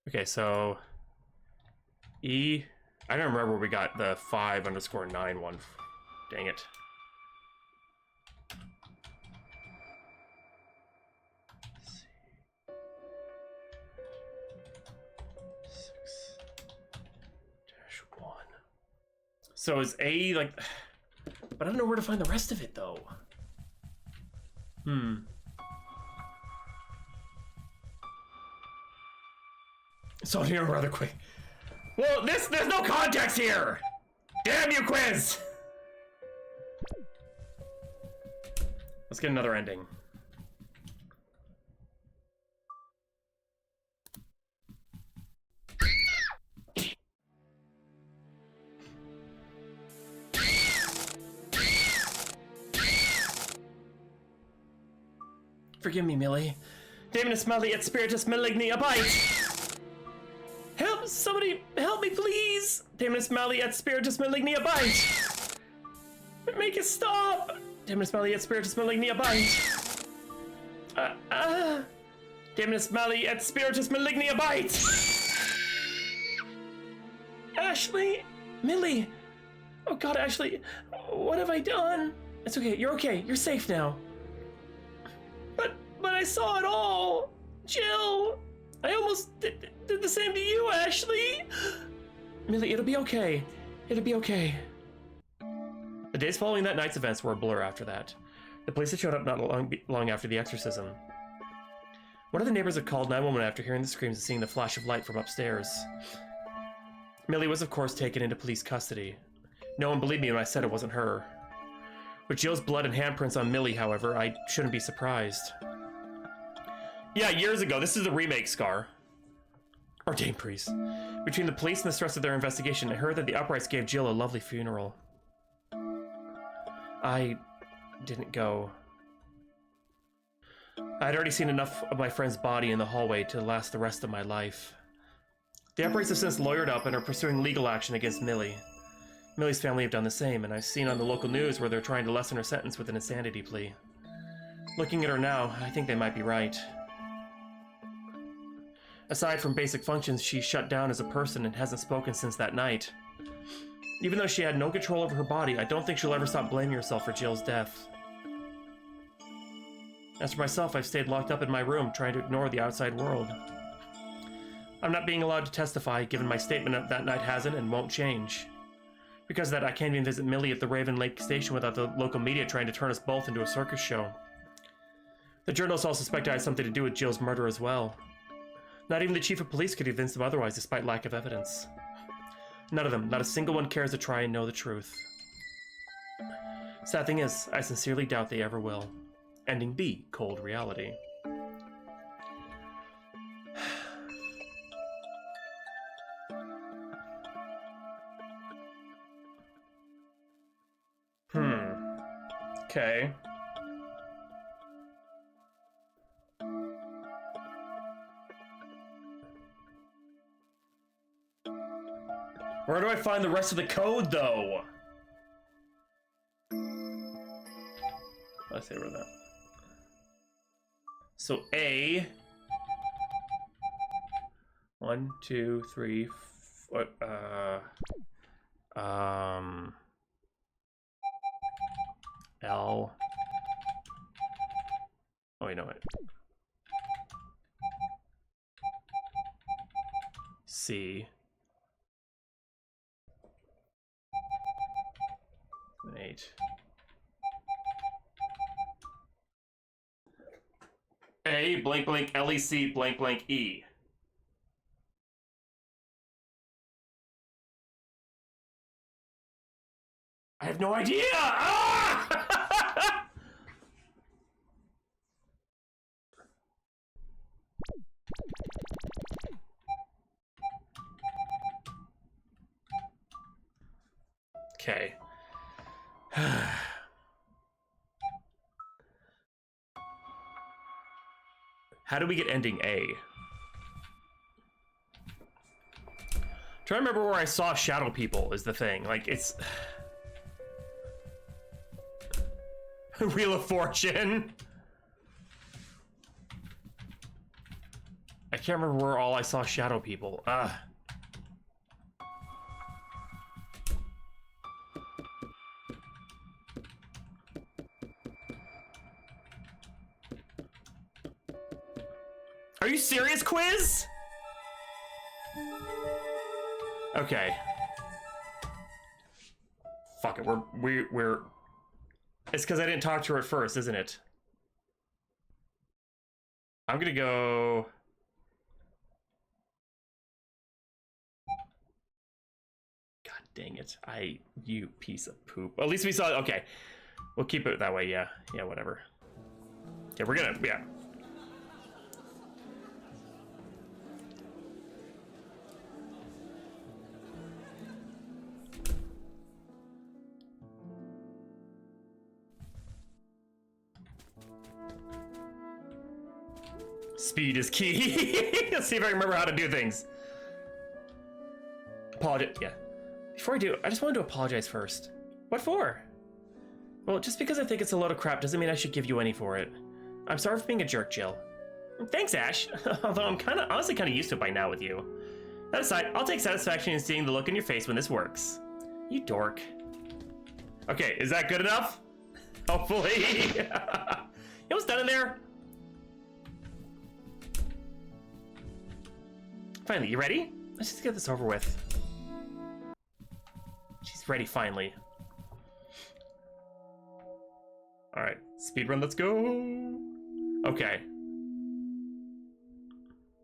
Okay, so E, I don't remember where we got the 5_9 one. Dang it. So is A like, but I don't know where to find the rest of it though. So here rather quick. Well, there's no context here. Damn you, quiz. Let's get another ending. Forgive me, Millie. Daemonus Mali et Spiritus Maligni, a bite! Help! Somebody help me, please! Daemonus Mali et Spiritus Maligni, a bite! Make it stop! Daemonus Mali et Spiritus Maligni, a bite! Daemonus Mali et Spiritus Maligni, a bite! Ashley! Millie! Oh god, Ashley! What have I done? It's okay, you're safe now. But I saw it all! Jill! I almost did the same to you, Ashley! Millie, it'll be okay. It'll be okay. The days following that night's events were a blur after that. The police had showed up not long after the exorcism. One of the neighbors had called 911 after hearing the screams and seeing the flash of light from upstairs. Millie was, of course, taken into police custody. No one believed me when I said it wasn't her. With Jill's blood and handprints on Millie, however, I shouldn't be surprised. Yeah, years ago, this is the remake Scar. Or Dame Priest. Between the police and the stress of their investigation, I heard that the Uprights gave Jill a lovely funeral. I didn't go. I had already seen enough of my friend's body in the hallway to last the rest of my life. The Uprights have since lawyered up and are pursuing legal action against Millie. Millie's family have done the same, and I've seen on the local news where they're trying to lessen her sentence with an insanity plea. Looking at her now, I think they might be right. Aside from basic functions, she's shut down as a person and hasn't spoken since that night. Even though she had no control over her body, I don't think she'll ever stop blaming herself for Jill's death. As for myself, I've stayed locked up in my room, trying to ignore the outside world. I'm not being allowed to testify, given my statement that night hasn't and won't change. Because of that, I can't even visit Millie at the Raven Lake station without the local media trying to turn us both into a circus show. The journalists all suspect I had something to do with Jill's murder as well. Not even the chief of police could convince them otherwise, despite lack of evidence. None of them, not a single one, cares to try and know the truth. Sad thing is, I sincerely doubt they ever will. Ending the cold reality. Okay. Where do I find the rest of the code, though? Let's see where that. So A. 1, 2, 3. L. Oh, wait, no, wait. C. 8. A blank blank LEC blank blank E. I have no idea! Ah! Okay. How do we get ending A? Try to remember where I saw shadow people is the thing. Like, it's... Wheel of Fortune. I can't remember where all I saw shadow people. Ah. Are you serious, quiz? Okay. Fuck it, we're... It's because I didn't talk to her at first, isn't it? I'm gonna go... God dang it. You piece of poop. At least we saw... Okay. We'll keep it that way, yeah. Yeah, whatever. Okay, we're gonna, yeah. Speed is key. Let's see if I can remember how to do things. Apologize. Yeah. Before I do, I just wanted to apologize first. What for? Well, just because I think it's a load of crap doesn't mean I should give you any for it. I'm sorry for being a jerk, Jill. Thanks, Ash. Although I'm honestly kind of used to it by now with you. That aside, I'll take satisfaction in seeing the look in your face when this works. You dork. Okay, is that good enough? Hopefully. You know what's done in there? Finally, you ready? Let's just get this over with. She's ready, finally. Alright, speedrun, let's go. Okay.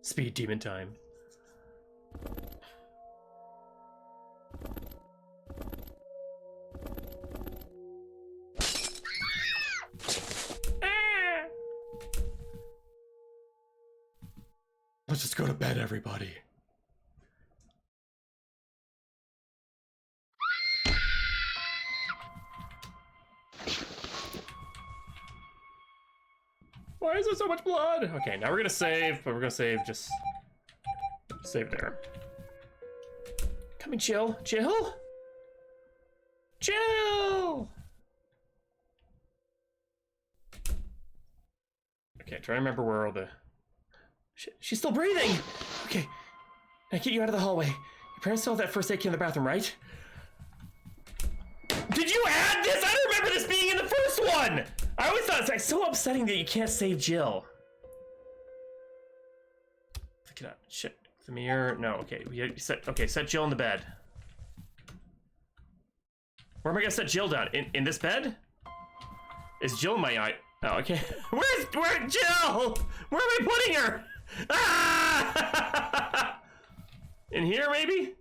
Speed demon time. Let's just go to bed, everybody. Why is there so much blood? Okay, now we're gonna save, but we're gonna save just... Save there. Come in, Jill. Jill? Jill! Okay, try to remember where all the... She's still breathing! Okay, now get you out of the hallway. Your parents still have that first aid kit in the bathroom, right? Did you add this? I don't remember this being in the first one! I always thought it's like so upsetting that you can't save Jill. Look it up. Shit. The mirror. No, okay. Set Jill in the bed. Where am I gonna set Jill down? In this bed? Is Jill in my eye? Oh, okay. Where's Jill? Where am I putting her? Ah! In here, maybe?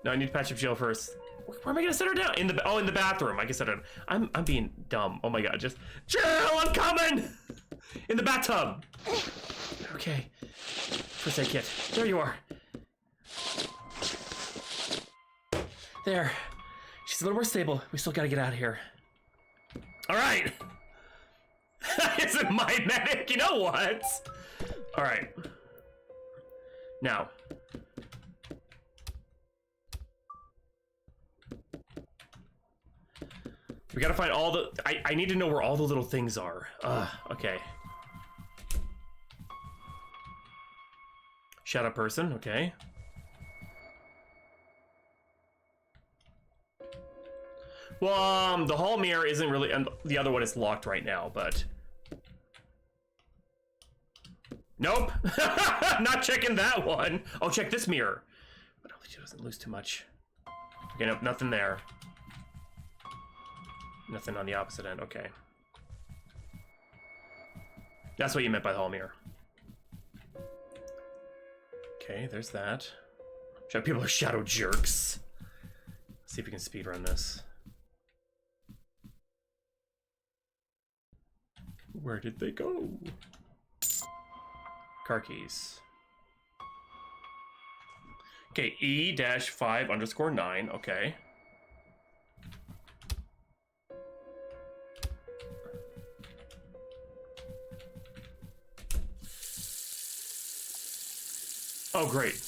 No, I need to patch up Jill first. Where am I gonna set her down? In the bathroom. I can set her. I'm being dumb. Oh my god, just Jill, I'm coming! In the bathtub. Okay. First aid kit. There you are. There. She's a little more stable. We still gotta get out of here. Alright. Isn't my medic? You know what? Alright. Now. We gotta find all the... I need to know where all the little things are. Okay. Shadow person, okay. Well, the hall mirror isn't really... And the other one is locked right now, but... Nope! Not checking that one! Oh, check this mirror. But hopefully she doesn't lose too much. Okay, nope, nothing there. Nothing on the opposite end, okay. That's what you meant by the hall mirror. Okay, there's that. People are shadow jerks. Let's see if we can speedrun this. Where did they go? Car keys. Okay, E-5_9, okay. Oh, great.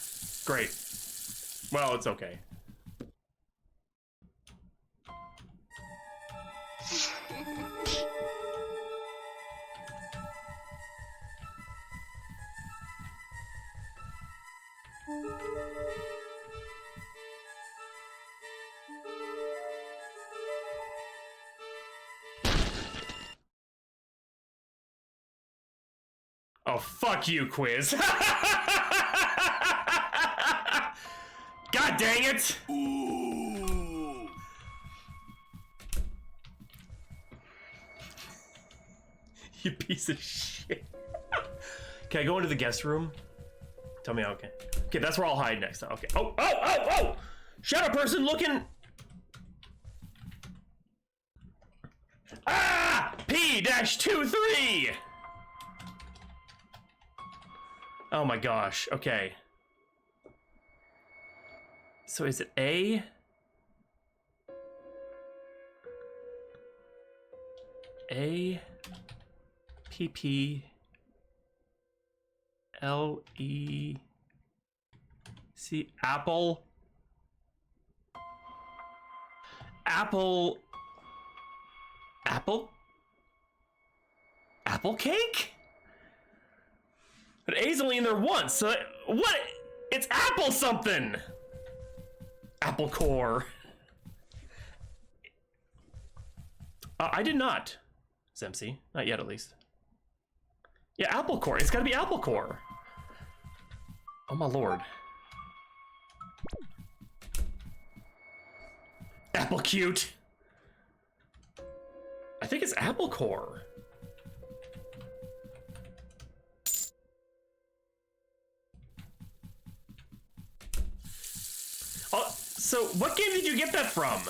Great. Well, it's okay. Oh, fuck you, quiz. God dang it! Ooh. You piece of shit. Can I go into the guest room? Tell me, okay. Okay, that's where I'll hide next time. Okay. Oh! Shadow person looking. Ah! P-23! Oh my gosh. Okay. So is it A? A P P L E C apple. Apple. Apple? Apple cake? But A's only in there once, so what? It's apple something! Apple core. I did not. Zempsy. Not yet, at least. Yeah, apple core. It's gotta be apple core. Oh my lord. Apple cute. I think it's apple core. Oh, so what game did you get that from?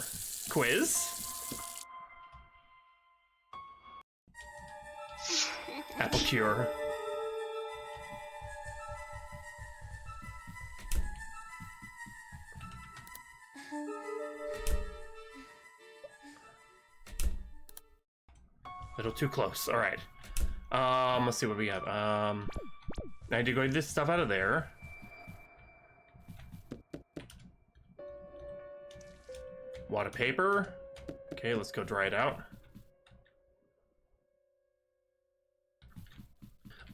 Quiz? Apple cure. Little too close. All right. Let's see what we have. I need to go get this stuff out of there. Wad of paper. Okay, let's go dry it out.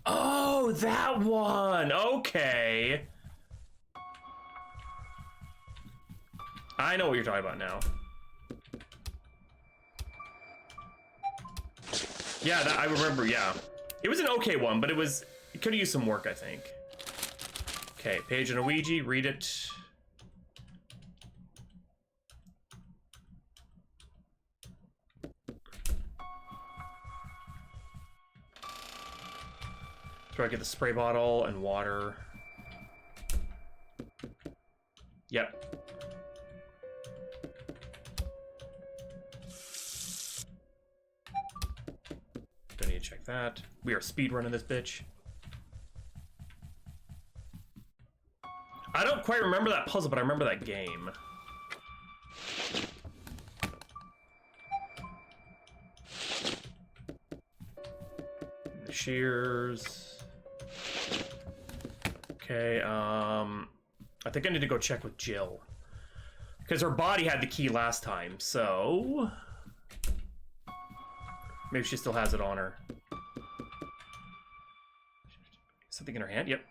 Oh, that one. Okay. I know what you're talking about now. Yeah, that, I remember, yeah. It was an okay one, but it could have used some work, I think. Okay, page on a Ouija, read it. Try to get the spray bottle and water. Yep. Don't need to check that. We are speedrunning this bitch. I don't quite remember that puzzle, but I remember that game. The shears. Okay, I think I need to go check with Jill. Because her body had the key last time, so... maybe she still has it on her. Something in her hand? Yep.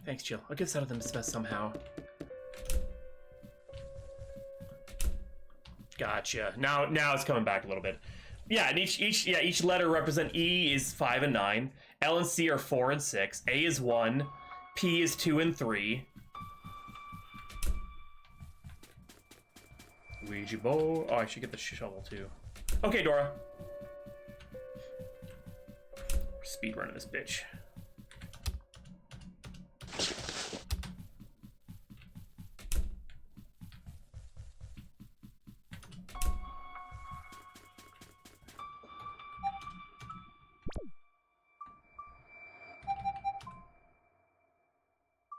Thanks, Jill. I'll get this out of them somehow. Gotcha. Now it's coming back a little bit. Yeah, and each letter represent E is 5 and 9. L and C are 4 and 6. A is 1. P is 2 and 3. Ouija board. Oh, I should get the shovel too. Okay, Dora. Speedrunning this bitch.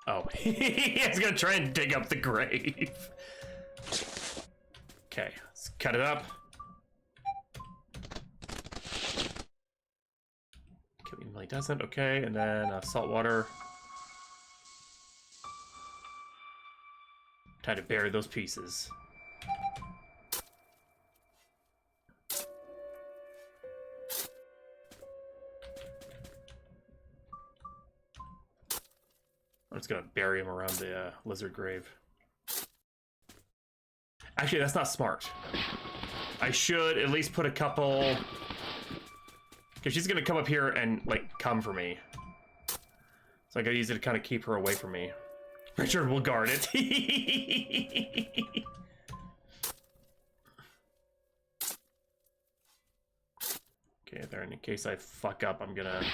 Oh, he's gonna try and dig up the grave. Okay, let's cut it up. Okay, he doesn't. Okay, and then salt water. Time to bury those pieces. I'm just gonna bury him around the lizard grave. Actually, that's not smart. I should at least put a couple... because she's gonna come up here and, like, come for me. So I gotta use it to kind of keep her away from me. Richard will guard it. Okay, there, in case I fuck up, I'm gonna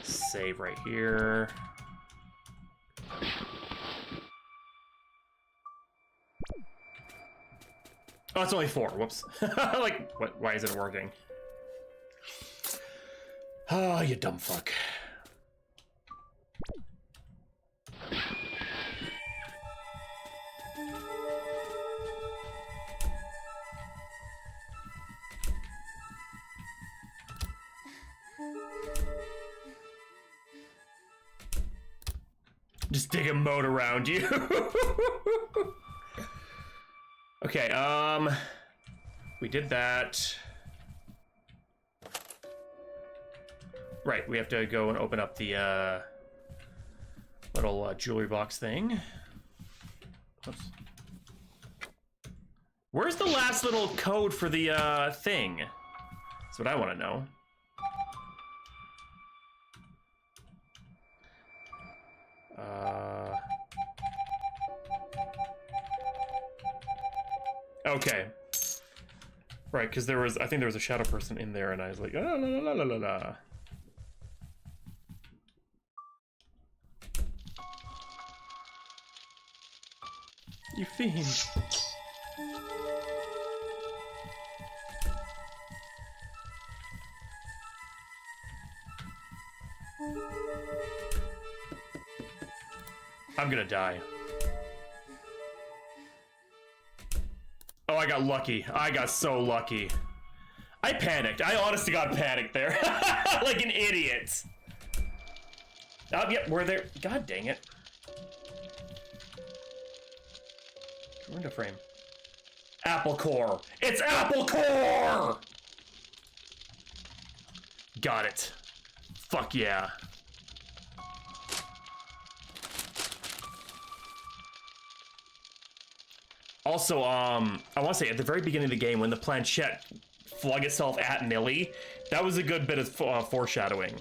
save right here. Oh, it's only 4. Whoops. Like, what? Why isn't it working? Oh, you dumb fuck. Just dig a moat around you. Okay, we did that. Right, we have to go and open up the little jewelry box thing. Oops. Where's the last little code for the thing? That's what I want to know. Okay. Right, because I think there was a shadow person in there, and I was like, oh, la la la la la. You fiend. I'm gonna die. Oh, I got lucky. I got so lucky. I panicked. I honest to God panicked there. Like an idiot. Oh, yep, we're there. God dang it. Window frame. Apple core. It's apple core! Got it. Fuck yeah. Also, I want to say, at the very beginning of the game, when the planchette flung itself at Millie, that was a good bit of foreshadowing.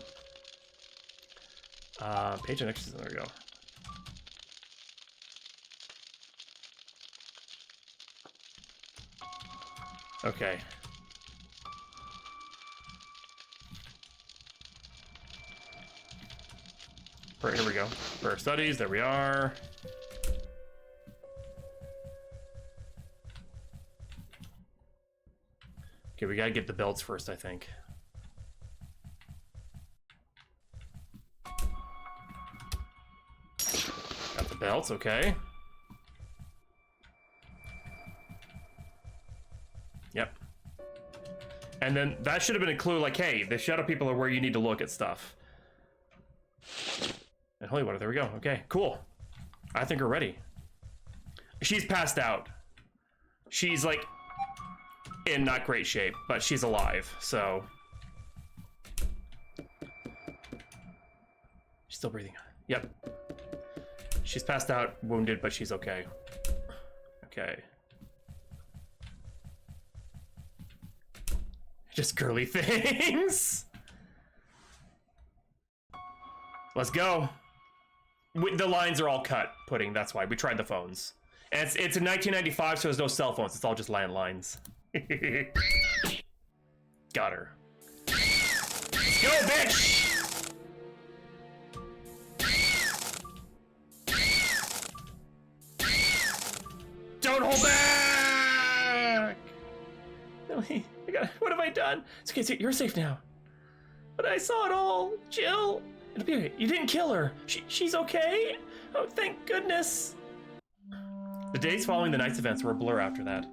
Page of next, there we go. Okay. Right, here we go. For our studies, there we are. Okay, we gotta get the belts first, I think. Got the belts, okay. Yep. And then that should have been a clue, like, hey, the shadow people are where you need to look at stuff. And holy water, there we go. Okay, cool. I think we're ready. She's passed out. She's like in not great shape, but she's alive, so. She's still breathing. Yep. She's passed out, wounded, but she's okay. Okay. Just girly things. Let's go. The lines are all cut, Pudding, that's why. We tried the phones. And it's in 1995, so there's no cell phones. It's all just landlines. Got her. Let's go, bitch! Don't hold back! Millie, what have I done? It's okay, you're safe now. But I saw it all, Jill. It'll be okay. You didn't kill her. She's okay? Oh, thank goodness. The days following the night's events were a blur after that.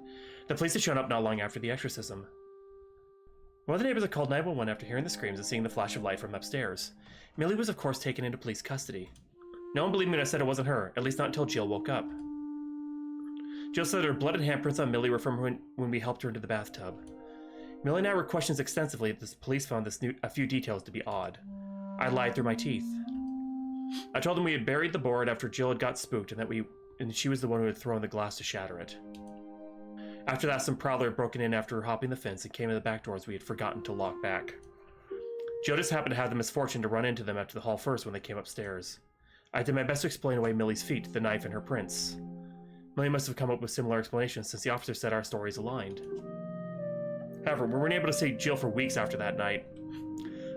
The police had shown up not long after the exorcism. One of the neighbors had called 911 after hearing the screams and seeing the flash of light from upstairs. Millie was, of course, taken into police custody. No one believed me when I said it wasn't her, at least not until Jill woke up. Jill said her blood and handprints on Millie were from when we helped her into the bathtub. Millie and I were questioned extensively, but the police found a few details to be odd. I lied through my teeth. I told them we had buried the board after Jill had got spooked and she was the one who had thrown the glass to shatter it. After that, some prowler had broken in after hopping the fence and came in the back doors we had forgotten to lock back. Jill just happened to have the misfortune to run into them after the hall first when they came upstairs. I did my best to explain away Millie's feet, the knife, and her prints. Millie must have come up with similar explanations since the officer said our stories aligned. However, we weren't able to see Jill for weeks after that night.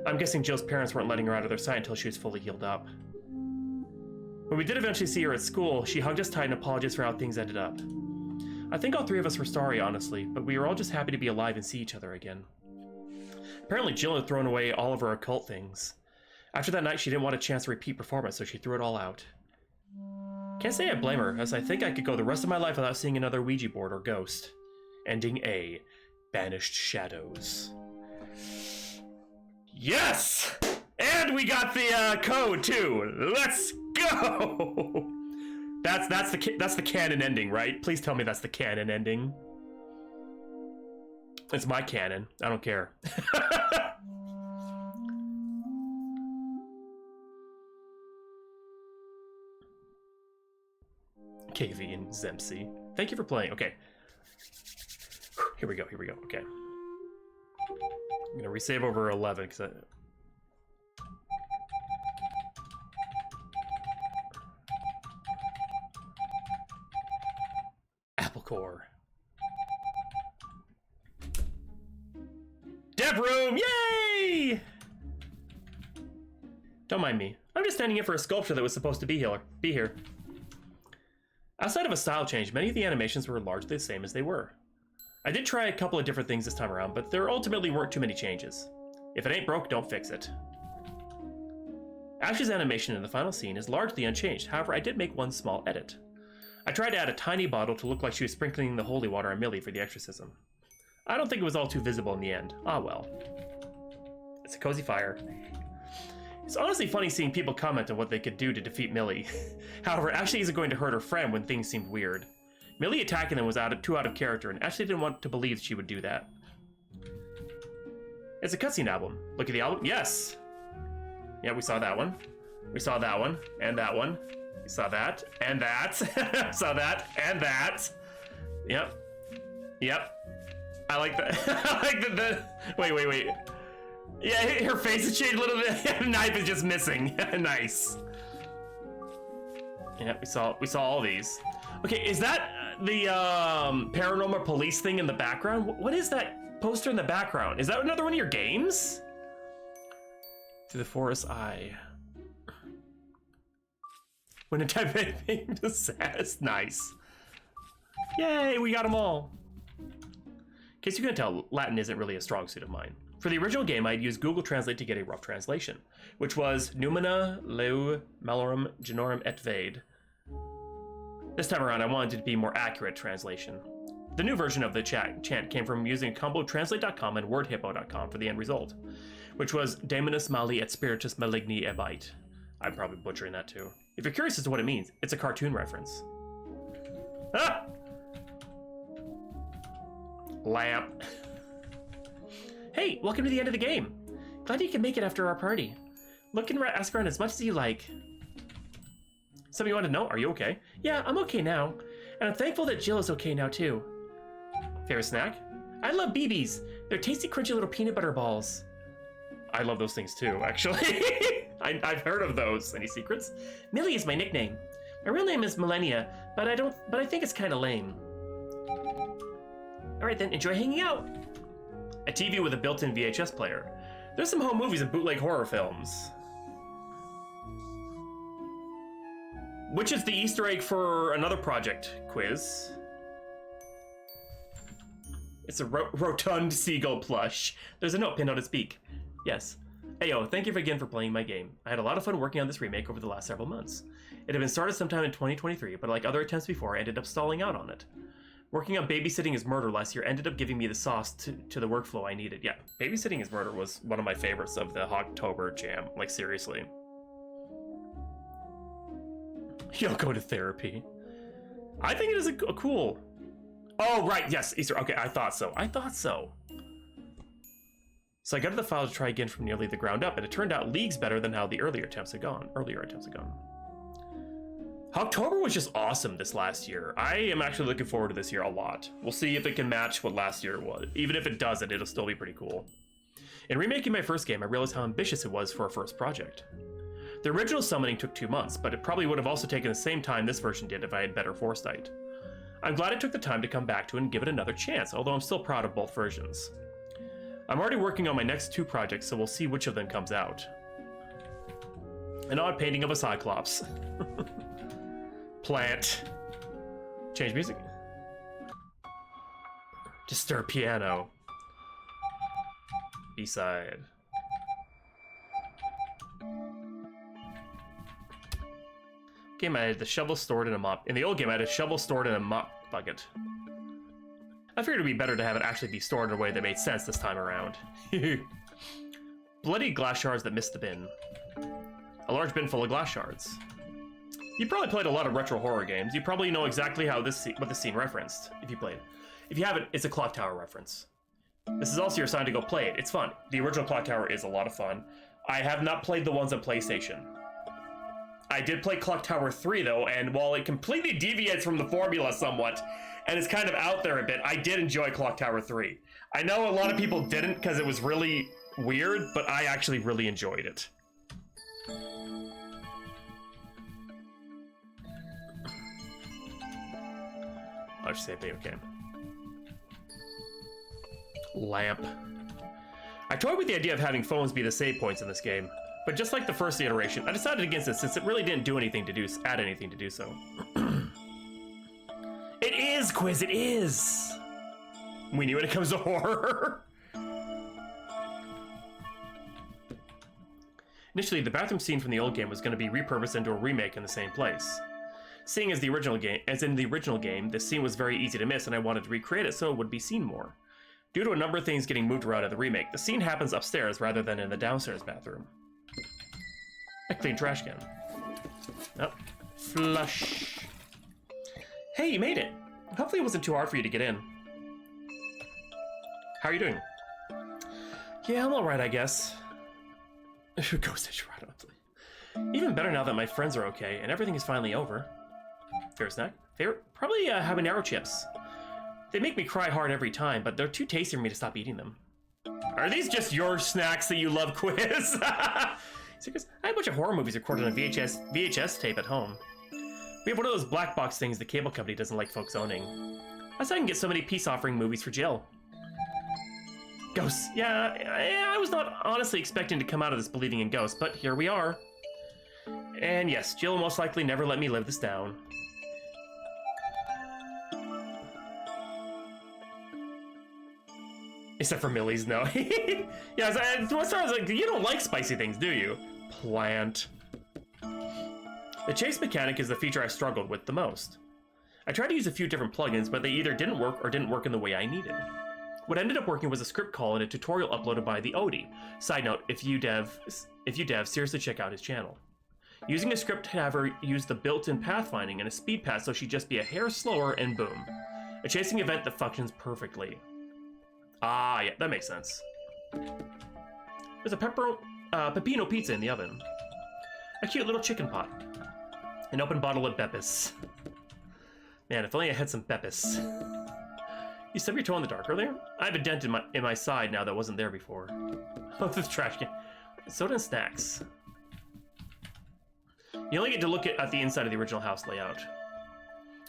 I'm guessing Jill's parents weren't letting her out of their sight until she was fully healed up. When we did eventually see her at school, she hugged us tight and apologized for how things ended up. I think all three of us were sorry, honestly, but we were all just happy to be alive and see each other again. Apparently Jill had thrown away all of her occult things. After that night, she didn't want a chance to repeat performance, so she threw it all out. Can't say I blame her, as I think I could go the rest of my life without seeing another Ouija board or ghost. Ending A. Banished Shadows. Yes! And we got the code, too! Let's go! That's the canon ending, right? Please tell me that's the canon ending. It's my canon. I don't care. KV and Zempsy. Thank you for playing. Okay. Here we go. Okay. I'm gonna resave over 11 because Apple Core. Dev room! Yay! Don't mind me. I'm just standing in for a sculpture that was supposed to be here. Outside of a style change, many of the animations were largely the same as they were. I did try a couple of different things this time around, but there ultimately weren't too many changes. If it ain't broke, don't fix it. Ash's animation in the final scene is largely unchanged, however I did make one small edit. I tried to add a tiny bottle to look like she was sprinkling the holy water on Millie for the exorcism. I don't think it was all too visible in the end. Ah well. It's a cozy fire. It's honestly funny seeing people comment on what they could do to defeat Millie. However, Ashley isn't going to hurt her friend when things seemed weird. Millie attacking them was too out of character, and Ashley didn't want to believe she would do that. It's a cutscene album. Look at the album. Yes! Yeah, we saw that one. We saw that one, and that one. We saw that, and that. Saw that, and that. Yep. I like that. I like the wait. Yeah, her face has changed a little bit. The knife is just missing. Nice. Yeah, we saw all these. Okay, is that the paranormal police thing in the background? What is that poster in the background? Is that another one of your games? Through the forest eye. When a type anything to sass. Nice. Yay, we got them all. In case you couldn't tell, Latin isn't really a strong suit of mine. For the original game, I'd used Google Translate to get a rough translation, which was Numina leu malorum genorum et vade. This time around, I wanted it to be a more accurate translation. The new version of the chant came from using a combo of translate.com and wordhippo.com for the end result, which was Daemonus mali et spiritus maligni ebite. I'm probably butchering that too. If you're curious as to what it means, it's a cartoon reference. Ah! Lamp. Hey, welcome to the end of the game. Glad you can make it after our party. Look and ask around as much as you like. Something you want to know? Are you okay? Yeah, I'm okay now. And I'm thankful that Jill is okay now too. Favorite snack? I love BBs. They're tasty, crunchy little peanut butter balls. I love those things too, actually. I've heard of those. Any secrets? Millie is my nickname. My real name is Millennia, but I think it's kind of lame. All right then, enjoy hanging out. A TV with a built-in VHS player. There's some home movies and bootleg horror films. Which is the Easter egg for another project quiz. It's a rotund seagull plush. There's a note pinned on its beak. Yes. Heyo, thank you again for playing my game. I had a lot of fun working on this remake over the last several months. It had been started sometime in 2023, but like other attempts before, I ended up stalling out on it. Working on Babysitting is Murder last year ended up giving me the sauce to the workflow I needed. Yeah, Babysitting is Murder was one of my favorites of the Hawktober jam. Like, seriously. You'll go to therapy. I think it is a cool... Oh, right, yes, Easter. Okay, I thought so. So I got to the file to try again from nearly the ground up, and it turned out leagues better than how the earlier attempts had gone. Hawktober was just awesome this last year. I am actually looking forward to this year a lot. We'll see if it can match what last year was. Even if it doesn't, it'll still be pretty cool. In remaking my first game, I realized how ambitious it was for a first project. The original summoning took 2 months, but it probably would have also taken the same time this version did if I had better foresight. I'm glad I took the time to come back to it and give it another chance, although I'm still proud of both versions. I'm already working on my next 2 projects, so we'll see which of them comes out. An odd painting of a Cyclops. Plant. Change music. Disturb piano. B-side. Game, I had the shovel stored in a mop. In the old game, I had a shovel stored in a mop bucket. I figured it'd be better to have it actually be stored in a way that made sense this time around. Bloody glass shards that missed the bin. A large bin full of glass shards. You probably played a lot of retro horror games. You probably know exactly how what this scene referenced, if you played it. If you haven't, it's a Clock Tower reference. This is also your sign to go play it. It's fun. The original Clock Tower is a lot of fun. I have not played the ones on PlayStation. I did play Clock Tower 3, though, and while it completely deviates from the formula somewhat, and it's kind of out there a bit, I did enjoy Clock Tower 3. I know a lot of people didn't because it was really weird, but I actually really enjoyed it. I'll just say video game. Lamp. I toyed with the idea of having phones be the save points in this game, but just like the first iteration, I decided against it since it really didn't do anything to add anything to do so. It is, Quiz, it is! We knew when it comes to horror. Initially, the bathroom scene from the old game was going to be repurposed into a remake in the same place. Seeing as in the original game, this scene was very easy to miss, and I wanted to recreate it so it would be seen more. Due to a number of things getting moved around in the remake, the scene happens upstairs rather than in the downstairs bathroom. A clean trash can. Oh, flush. Hey, you made it. Hopefully it wasn't too hard for you to get in. How are you doing? Yeah, I'm alright, I guess. Ghost of Toronto. Even better now that my friends are okay and everything is finally over. Favorite snack? Favorite? Probably habanero chips. They make me cry hard every time, but they're too tasty for me to stop eating them. Are these just your snacks that you love, Quiz? Serious? I have a bunch of horror movies recorded on VHS tape at home. We have one of those black box things the cable company doesn't like folks owning. That's how I can get so many peace offering movies for Jill. Ghosts. Yeah, I was not honestly expecting to come out of this believing in ghosts, but here we are. And yes, Jill will most likely never let me live this down. Except for Millie's, no. Yeah, I was like, you don't like spicy things, do you? Plant. The chase mechanic is the feature I struggled with the most. I tried to use a few different plugins, but they either didn't work or didn't work in the way I needed. What ended up working was a script call and a tutorial uploaded by the Odie. Side note, if you dev, seriously check out his channel. Using a script to have her use the built-in pathfinding and a speed path so she'd just be a hair slower and boom. A chasing event that functions perfectly. Ah, yeah, that makes sense. There's a pepino pizza in the oven. A cute little chicken pot. An open bottle of Beppis. Man, if only I had some Beppis. You stubbed your toe in the dark earlier? I have a dent in my side now that wasn't there before. Oh, this trash can. Soda and snacks. You only get to look at the inside of the original house layout.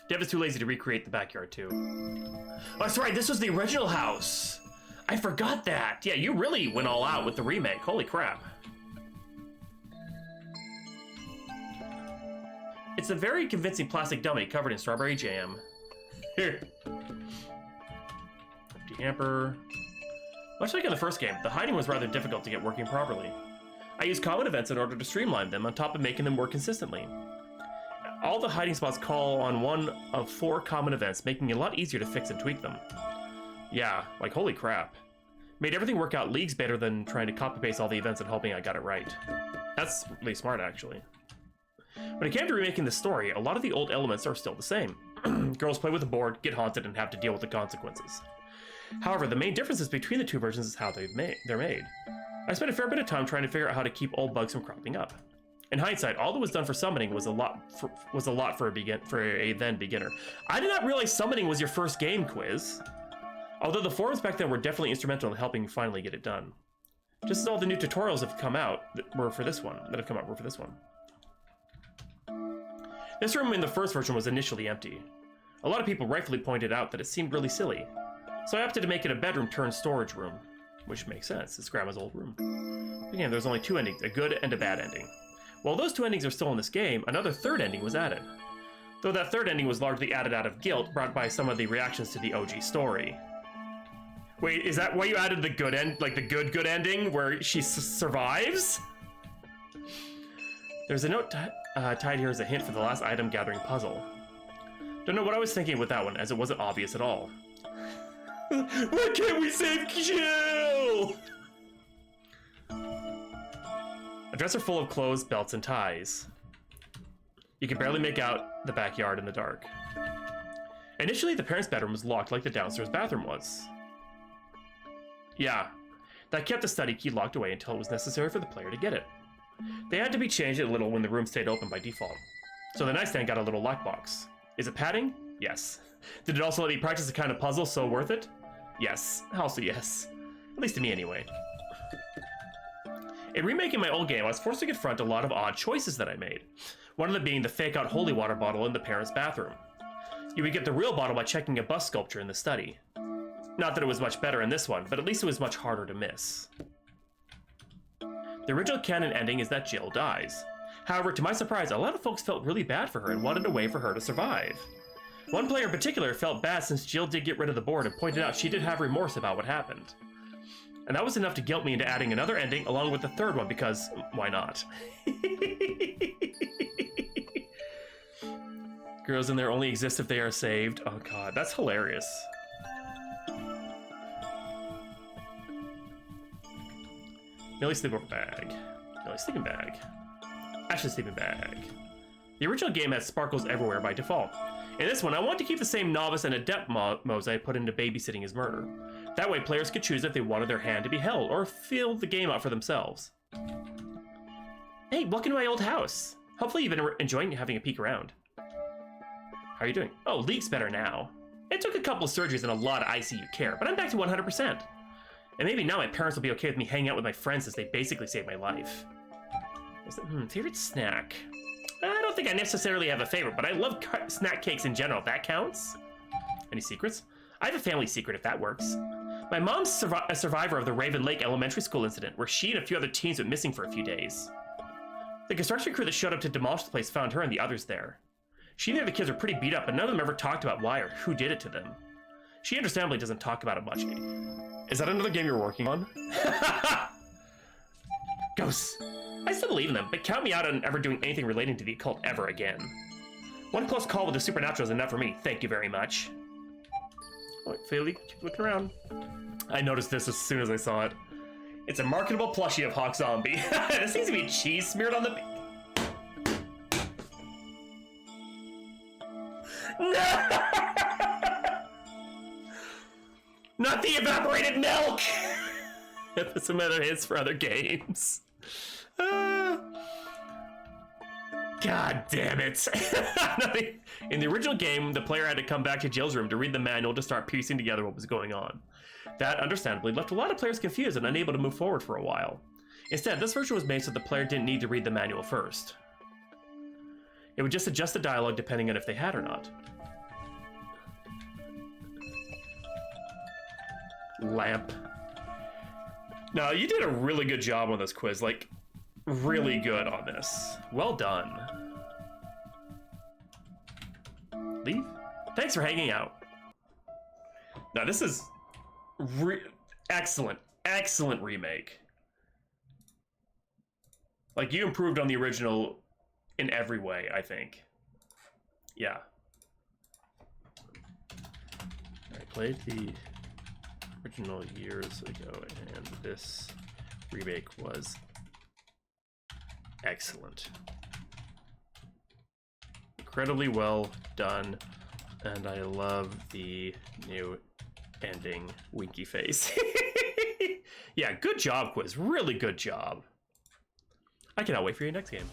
Dev is too lazy to recreate the backyard, too. Oh, that's right, this was the original house! I forgot that! Yeah, you really went all out with the remake. Holy crap. It's a very convincing plastic dummy covered in strawberry jam. Here. Empty hamper. Much like in the first game, the hiding was rather difficult to get working properly. I used common events in order to streamline them on top of making them work consistently. All the hiding spots call on one of 4 common events, making it a lot easier to fix and tweak them. Yeah, like holy crap. Made everything work out leagues better than trying to copy-paste all the events and hoping I got it right. That's really smart, actually. When it came to remaking the story, a lot of the old elements are still the same. Girls play with a board, get haunted, and have to deal with the consequences. However, the main differences between the two versions is how they're made. I spent a fair bit of time trying to figure out how to keep old bugs from cropping up. In hindsight, all that was done for summoning was a lot for a then beginner. I did not realize summoning was your first game, Quiz. Although the forums back then were definitely instrumental in helping finally get it done. Just as all the new tutorials have come out were for this one. This room in the first version was initially empty. A lot of people rightfully pointed out that it seemed really silly. So I opted to make it a bedroom turned storage room. Which makes sense, it's Grandma's old room. Again, there's only 2 endings, a good and a bad ending. While those 2 endings are still in this game, another 3rd ending was added. Though that 3rd ending was largely added out of guilt brought by some of the reactions to the OG story. Wait, is that why you added the good end, like the good ending, where she survives? There's a note tied here as a hint for the last item gathering puzzle. Don't know what I was thinking with that one, as it wasn't obvious at all. Why can't we save Jill? A dresser full of clothes, belts, and ties. You could barely make out the backyard in the dark. Initially, the parents' bedroom was locked like the downstairs bathroom was. Yeah, that kept the study key locked away until it was necessary for the player to get it. They had to be changed a little when the room stayed open by default. So the nightstand got a little lockbox. Is it padding? Yes. Did it also let me practice a kind of puzzle so worth it? Yes. Also yes. At least to me anyway. In remaking my old game, I was forced to confront a lot of odd choices that I made. One of them being the fake-out holy water bottle in the parents' bathroom. You would get the real bottle by checking a bust sculpture in the study. Not that it was much better in this one, but at least it was much harder to miss. The original canon ending is that Jill dies. However, to my surprise, a lot of folks felt really bad for her and wanted a way for her to survive. One player in particular felt bad since Jill did get rid of the board and pointed out she did have remorse about what happened. And that was enough to guilt me into adding another ending along with the third one because, why not? Girls in there only exist if they are saved. Oh god, that's hilarious. Millie's sleepover bag. Millie's sleeping bag. Ashley's sleeping bag. The original game had sparkles everywhere by default. In this one, I want to keep the same novice and adept modes I put into babysitting as murder. That way, players could choose if they wanted their hand to be held or fill the game out for themselves. Hey, welcome to my old house. Hopefully you've been enjoying having a peek around. How are you doing? Oh, League's better now. It took a couple of surgeries and a lot of ICU care, but I'm back to 100%. And maybe now my parents will be okay with me hanging out with my friends since they basically saved my life. Favorite snack? I don't think I necessarily have a favorite, but I love snack cakes in general, if that counts. Any secrets? I have a family secret, if that works. My mom's a survivor of the Raven Lake Elementary School incident, where she and a few other teens went missing for a few days. The construction crew that showed up to demolish the place found her and the others there. She knew the kids were pretty beat up, but none of them ever talked about why or who did it to them. She understandably doesn't talk about it much. Is that another game you're working on? Ghosts. I still believe in them, but count me out on ever doing anything relating to the occult ever again. One close call with the supernatural is enough for me. Thank you very much. Oh, Fairly, keep looking around. I noticed this as soon as I saw it. It's a marketable plushie of HawkZombie. There seems to be cheese smeared on the... No! Not the evaporated milk! That's some other hits for other games. God damn it. In the original game, the player had to come back to Jill's room to read the manual to start piecing together what was going on. That, understandably, left a lot of players confused and unable to move forward for a while. Instead, this version was made so the player didn't need to read the manual first. It would just adjust the dialogue depending on if they had or not. Lamp. No, you did a really good job on this quiz, like, really good on this. Well done. Leave? Thanks for hanging out. Now, this is excellent, excellent remake. Like, you improved on the original in every way, I think. Yeah. I played the original years ago, and this remake was excellent. Incredibly well done, and I love the new ending winky face. Yeah, good job, quiz. Really good job. I cannot wait for your next game.